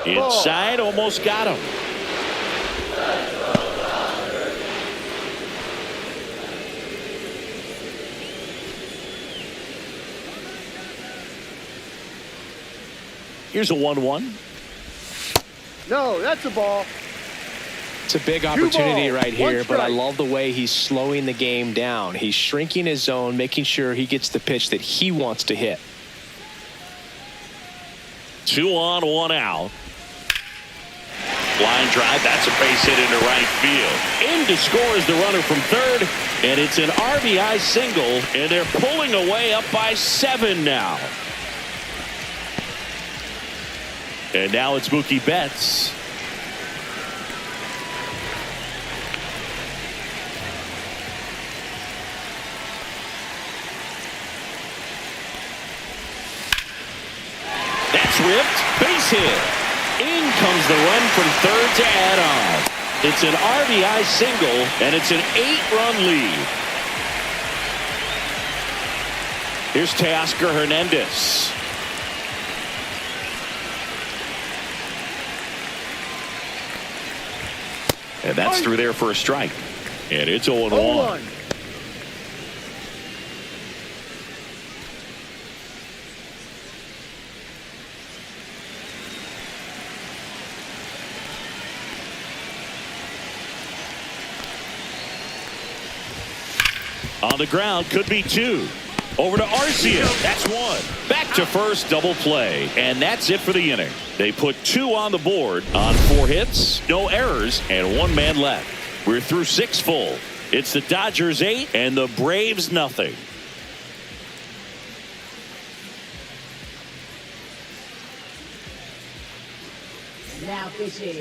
Inside, almost got him. Here's a 1-1. No, that's a ball. It's a big opportunity balls, right one here, but I strike. love the way he's slowing the game down. He's shrinking his zone, making sure he gets the pitch that he wants to hit. 2 on, 1 out. Line drive, that's a base hit into right field. In to score is the runner from third, and it's an RBI single, and they're pulling away up by 7 now. And now it's Mookie Betts. That's ripped, base hit. In comes the run from third to add on. It's an RBI single, and it's an 8-run lead. Here's Teoscar Hernandez. And that's through there for a strike. And it's 0-1. 0-1. On the ground, could be 2. Over to Arcia. That's 1. Back to first, double play. And that's it for the inning. They put 2 on the board on 4 hits, no errors, and 1 man left. We're through 6 full. It's the Dodgers 8 and the Braves nothing.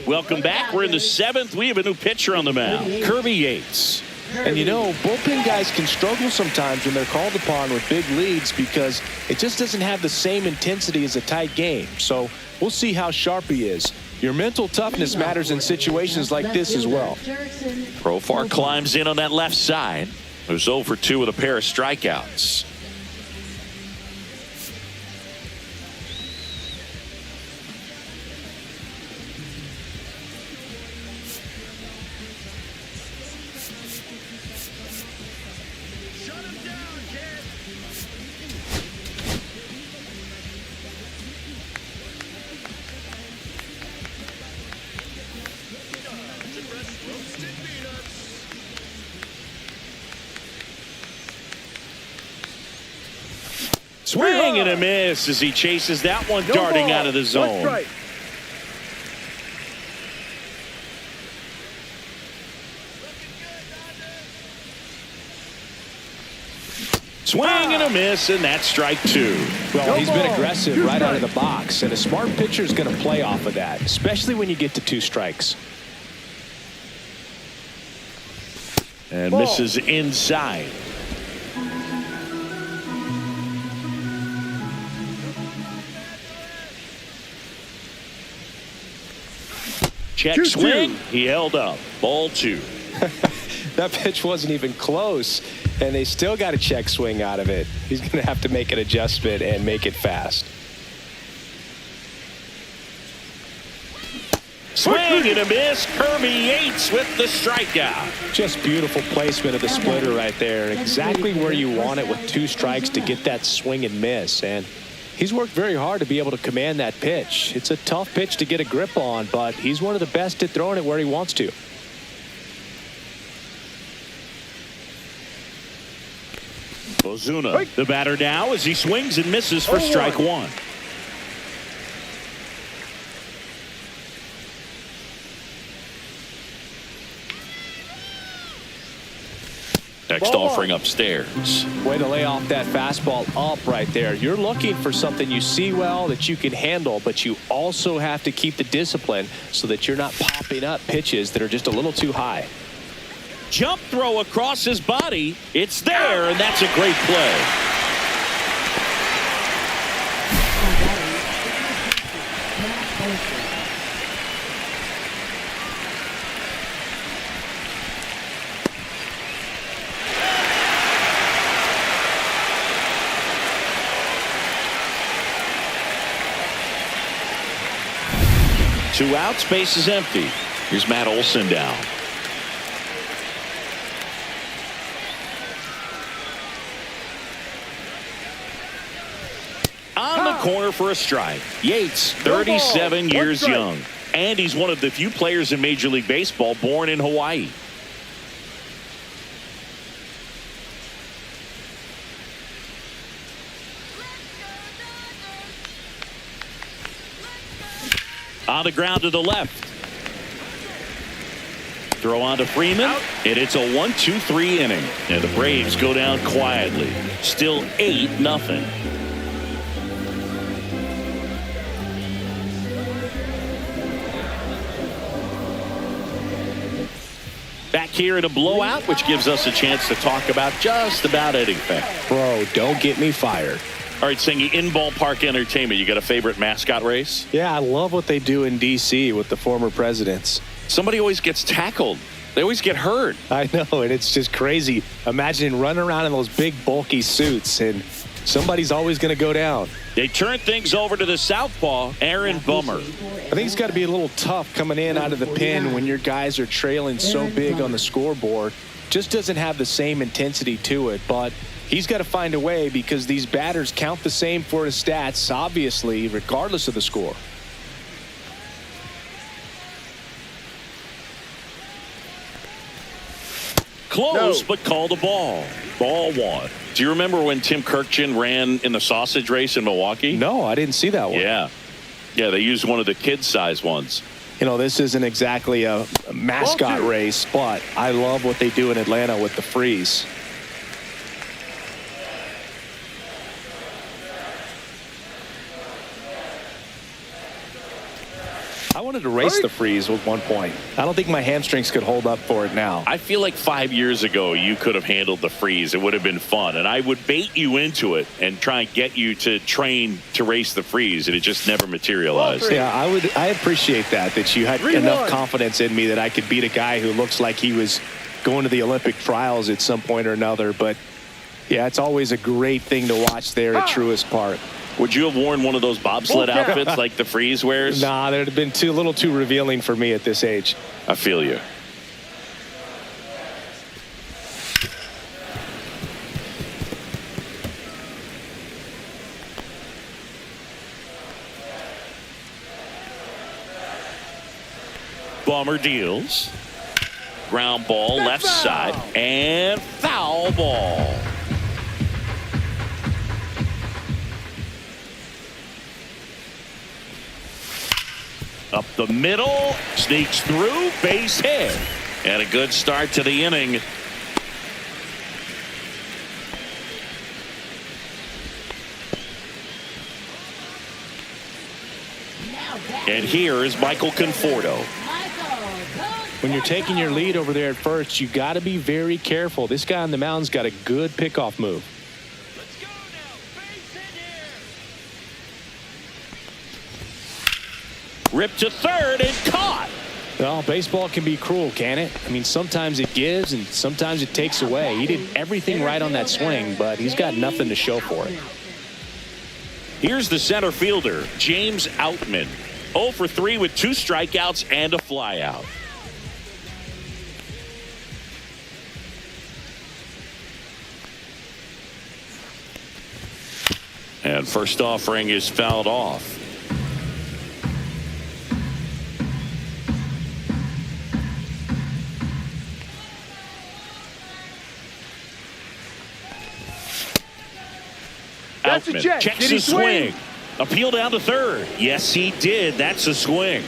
Welcome back. We're in the 7th. We have a new pitcher on the mound, Kirby Yates. And you know, bullpen guys can struggle sometimes when they're called upon with big leads because it just doesn't have the same intensity as a tight game. So we'll see how sharp he is. Your mental toughness matters in situations like this as well. Profar climbs in on that left side. There's 0 for 2 with a pair of strikeouts. Swing and a miss as he chases that one darting out of the zone. Swing and a miss, and that's strike 2. Well, he's been aggressive right out of the box, and a smart pitcher is going to play off of that, especially when you get to 2 strikes. And misses inside. Check swing. He held up. Ball 2. That pitch wasn't even close, and they still got a check swing out of it. He's going to have to make an adjustment and make it fast. Swing and a miss. Kirby Yates with the strikeout. Just beautiful placement of the splitter right there. Exactly where you want it with 2 strikes to get that swing and miss. And he's worked very hard to be able to command that pitch. It's a tough pitch to get a grip on, but he's one of the best at throwing it where he wants to. Ozuna, the batter now as he swings and misses for strike 1. Next offering upstairs. Way to lay off that fastball up right there. You're looking for something you see well that you can handle, but you also have to keep the discipline so that you're not popping up pitches that are just a little too high. Jump throw across his body. It's there, and that's a great play. Two outs, base is empty. Here's Matt Olson down. On the corner for a strike. Yates, 37 years young. And he's one of the few players in Major League Baseball born in Hawaii. On the ground to the left. Throw on to Freeman, and it's a 1-2-3 inning. And the Braves go down quietly. Still 8-0. Back here in a blowout, which gives us a chance to talk about just about anything. Bro, don't get me fired. All right, Singy, in ballpark entertainment, you got a favorite mascot race? Yeah, I love what they do in D.C. with the former presidents. Somebody always gets tackled. They always get hurt. I know, and it's just crazy. Imagine running around in those big, bulky suits, and somebody's always going to go down. They turn things over to the southpaw, Aaron Bummer. I think it's got to be a little tough coming in out of the pen when your guys are trailing so big on the scoreboard. Just doesn't have the same intensity to it, but he's got to find a way because these batters count the same for his stats, obviously, regardless of the score. Close, but called a ball. Ball 1. Do you remember when Tim Kirkjian ran in the sausage race in Milwaukee? No, I didn't see that one. Yeah. Yeah, they used one of the kid-size ones. You know, this isn't exactly a mascot race, but I love what they do in Atlanta with the freeze. I wanted to race the freeze at one point. I don't think my hamstrings could hold up for it now. I feel like 5 years ago you could have handled the freeze. It would have been fun. And I would bait you into it and try and get you to train to race the freeze. And it just never materialized. Yeah, I appreciate that you had enough confidence in me that I could beat a guy who looks like he was going to the Olympic trials at some point or another. But yeah, it's always a great thing to watch there at Truist Park. Would you have worn one of those bobsled outfits like the Freeze wears? Nah, that would have been a little too revealing for me at this age. I feel you. Bomber deals. Ground ball, left side, and foul ball. Up the middle, sneaks through, base hit. And a good start to the inning. And here is Michael Conforto. When you're taking your lead over there at first, you got to be very careful. This guy on the mound's got a good pickoff move. Ripped to third and caught. Well, baseball can be cruel, can it? I mean, sometimes it gives and sometimes it takes away. He did everything right on that swing, but he's got nothing to show for it. Here's the center fielder, James Outman. 0 for 3 with 2 strikeouts and a flyout. And first offering is fouled off. That's a check. Checks Did he the swing. Appeal down to third. Yes, he did. That's a swing.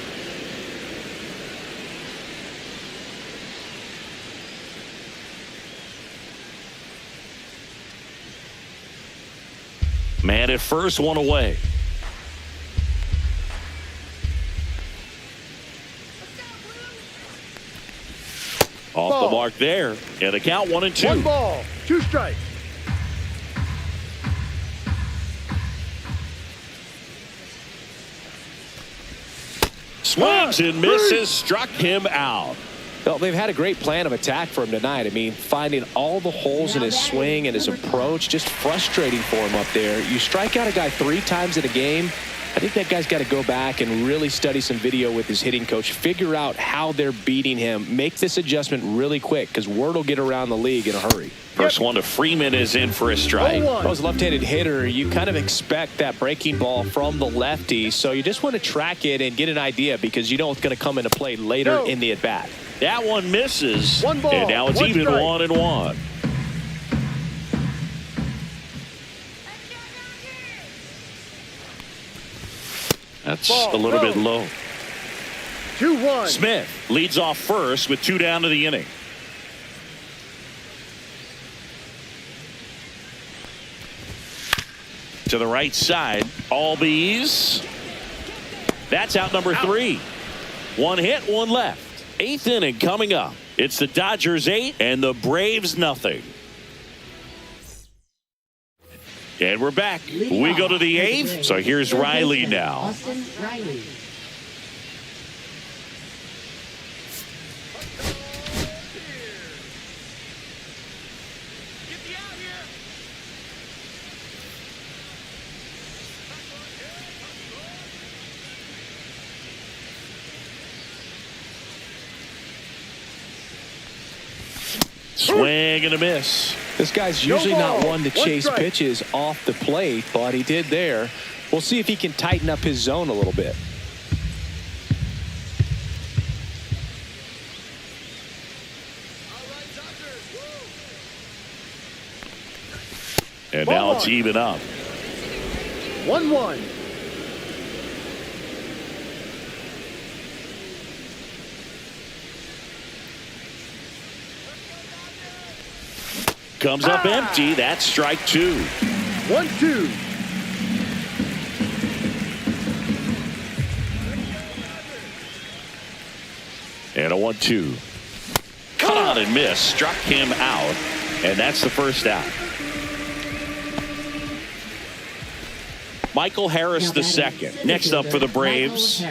Man at first, one away. Off the mark there. And the count 1-2. 1 ball, 2 strikes. Swings and misses, struck him out. Well, they've had a great plan of attack for him tonight. I mean, finding all the holes in his swing and his approach, just frustrating for him up there. You strike out a guy 3 times in a game. I think that guy's got to go back and really study some video with his hitting coach, figure out how they're beating him, make this adjustment really quick because word will get around the league in a hurry. First one to Freeman is in for a strike. As a left-handed hitter, you kind of expect that breaking ball from the lefty, so you just want to track it and get an idea because you know it's going to come into play later in the at-bat. That one misses. 1 ball, and now it's 1 even strike. 1-1. That's a little bit low. 2-1. Smith leads off first with 2 down to the inning. To the right side, Albies. That's out number 3. 1 hit, 1 left. 8th inning coming up. It's the Dodgers 8 and the Braves nothing. And we're back. We go to the 8th. So here's Riley now. Austin Riley. Swing and a miss. This guy's usually not one to chase pitches off the plate, but he did there. We'll see if he can tighten up his zone a little bit. And now it's even up. 1-1. Comes up empty. That's strike 2. 1-2. And a 1-2. Caught and missed. Struck him out. And that's the first out. Michael Harris the second. Next up for the Braves.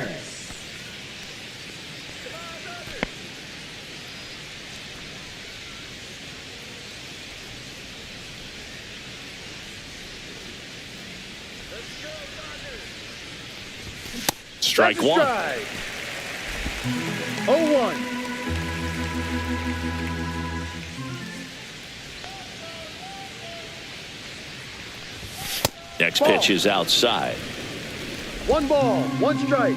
Strike That's a one. strike. 0-1. Next Ball. pitch is outside. 1 ball, 1 strike.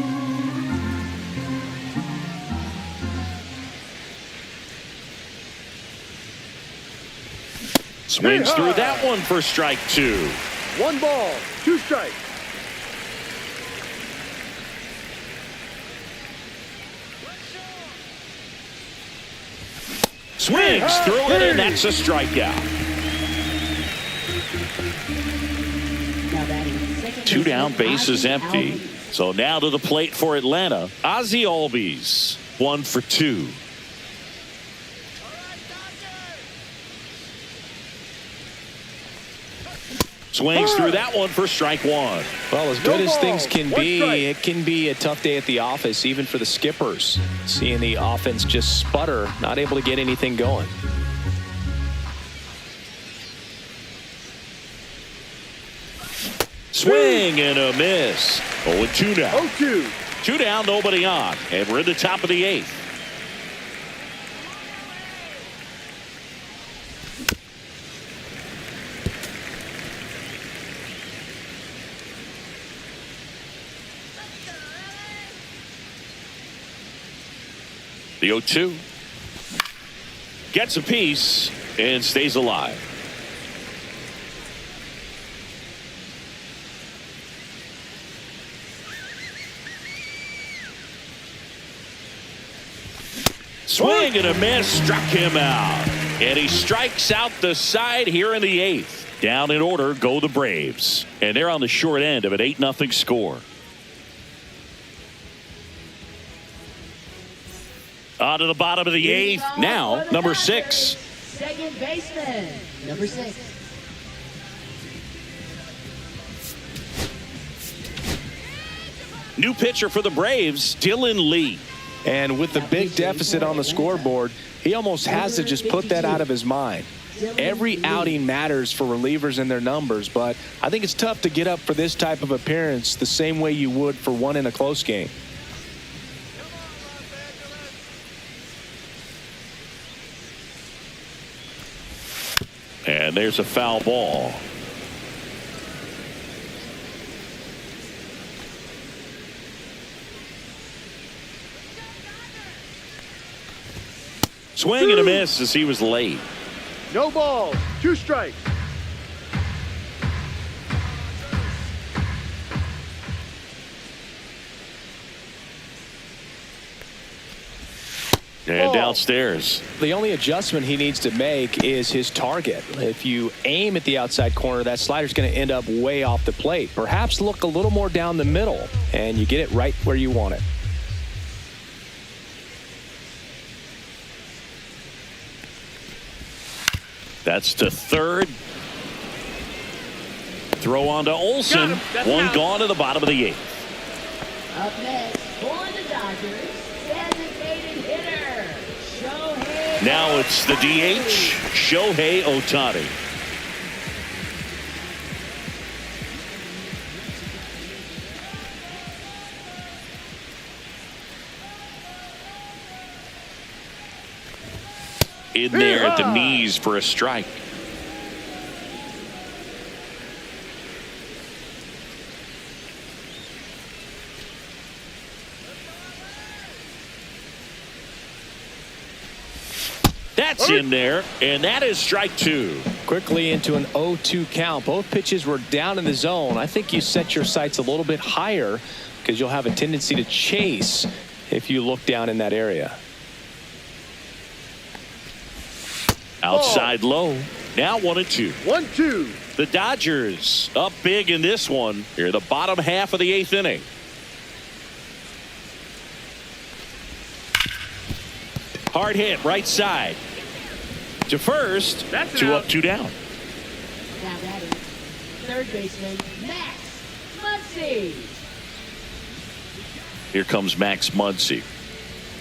Swings Hey, through hi. that one for strike 2. 1 ball, 2 strikes. Swings through it, and that's a strikeout. Now batting second 2 down, baseman, base is Ozzie empty. Albies. So now to the plate for Atlanta. Ozzie Albies, 1 for 2. Swings through that one for strike 1. Well, as good No as things balls, can 1 be, strike. it can be a tough day at the office, even for the skippers. Seeing the offense just sputter, not able to get anything going. Swing and a miss. 0-2 now. 0-2. 2 down, nobody on. And we're in the top of the 8th. The 0-2. Gets a piece and stays alive. Swing and a miss, struck him out. And he strikes out the side here in the 8th. Down in order go the Braves. And they're on the short end of an 8-0 score. On to the bottom of the 8th. Now, number 6. Second baseman, number 6. New pitcher for the Braves, Dylan Lee. And with the big deficit on the scoreboard, he almost has to just put that out of his mind. Every outing matters for relievers and their numbers, but I think it's tough to get up for this type of appearance the same way you would for one in a close game. And there's a foul ball. Swing and a miss as he was late. No balls, 2 strikes. And Ball. downstairs. The only adjustment he needs to make is his target. If you aim at the outside corner, that slider's going to end up way off the plate. Perhaps look a little more down the middle, and you get it right where you want it. That's to third. Throw on to Olsen. Got him. That's One out. gone to the bottom of the 8th. Up next for the Dodgers, designated hitter, Shohei. Now it's the DH, Shohei Ohtani. In there at the knees for a strike. That's in there, and that is strike 2. Quickly into an 0-2 count. Both pitches were down in the zone. I think you set your sights a little bit higher because you'll have a tendency to chase if you look down in that area. Outside low. Now 1-2. 1-2. The Dodgers up big in this one. Here, the bottom half of the 8th inning. Hard hit, right side. To first. That's 2 out. up, 2 down. Now batting third baseman, Max Muncy. Here comes Max Muncy.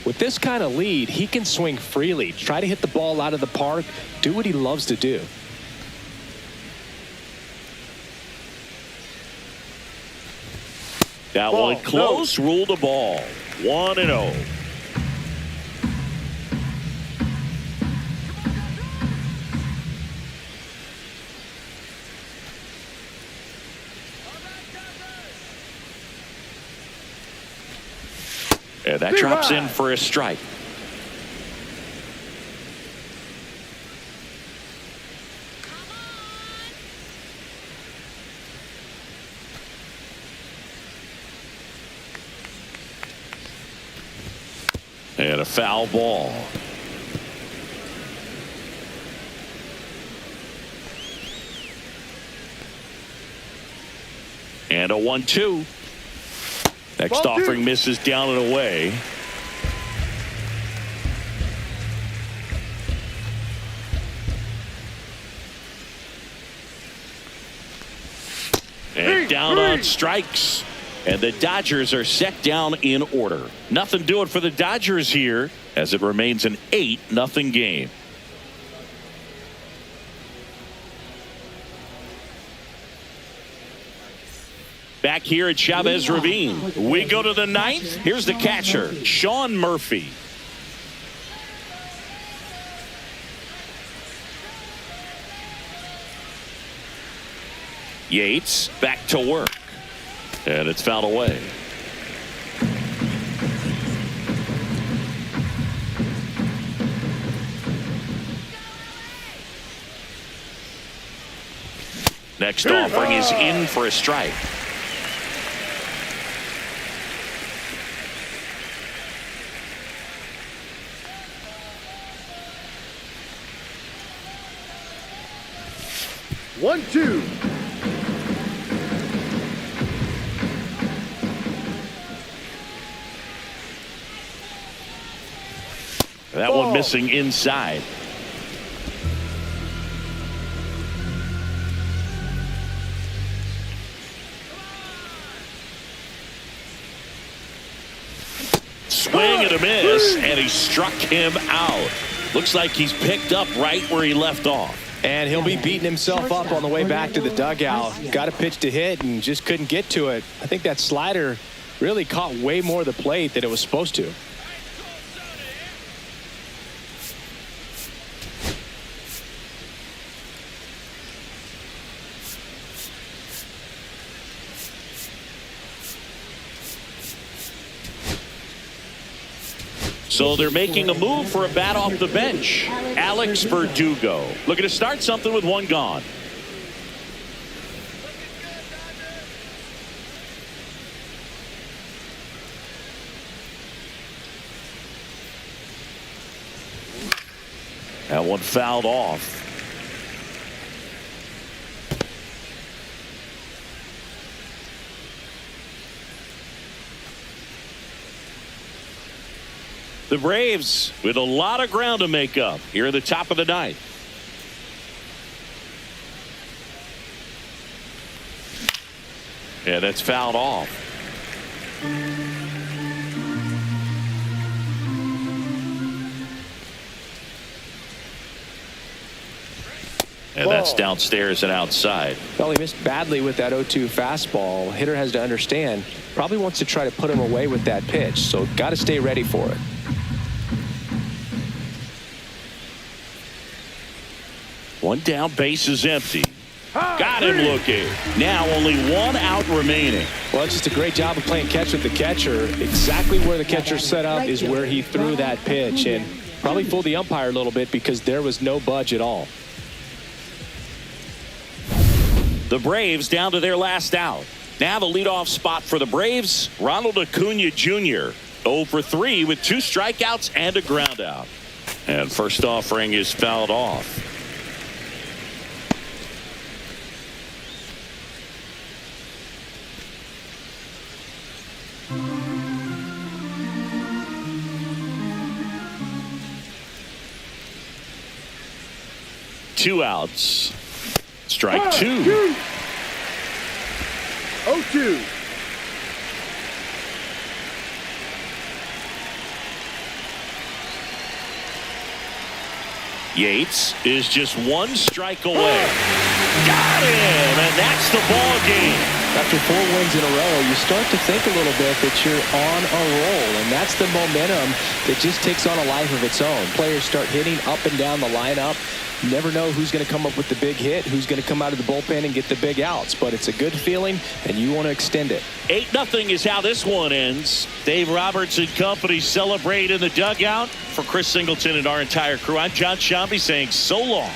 With this kind of lead, he can swing freely, try to hit the ball out of the park, do what he loves to do. That Ball, one close, ruled a ball. 1-0. And that drops in for a strike. And a foul ball. And a 1-2. Next offering misses down and away. And down on strikes. And the Dodgers are set down in order. Nothing doing for the Dodgers here as it remains an 8-0 game. Back here at Chavez Ravine, we go to the 9th. Here's the catcher, Sean Murphy. Yates back to work. And it's fouled away. Next offering is in for a strike. One, two. That one missing inside. Swing and a miss, and he struck him out. Looks like he's picked up right where he left off. And he'll be beating himself up on the way back to the dugout. Got a pitch to hit and just couldn't get to it. I think that slider really caught way more of the plate than it was supposed to. So they're making a move for a bat off the bench. Alex Verdugo looking to start something with one gone. That one fouled off. The Braves with a lot of ground to make up here at the top of the 9th. And that's fouled off. And that's downstairs and outside. Well, he missed badly with that 0-2 fastball. Hitter has to understand, probably wants to try to put him away with that pitch, so got to stay ready for it. One down, base is empty. Got him looking. Now only one out remaining. Well, it's just a great job of playing catch with the catcher. Exactly where the catcher set up is where he threw that pitch, and probably fooled the umpire a little bit because there was no budge at all. The Braves down to their last out. Now the leadoff spot for the Braves, Ronald Acuna Jr. 0 for 3 with 2 strikeouts and a ground out. And first offering is fouled off. Two outs. Strike 2. 0-2. Yates is just 1 strike away. Got him, and that's the ball game. After 4 wins in a row, you start to think a little bit that you're on a roll, and that's the momentum that just takes on a life of its own. Players start hitting up and down the lineup. You never know who's going to come up with the big hit, who's going to come out of the bullpen and get the big outs, but it's a good feeling, and you want to extend it. 8-0 is how this one ends. Dave Roberts and company celebrate in the dugout. For Chris Singleton and our entire crew, I'm John Shambi saying so long.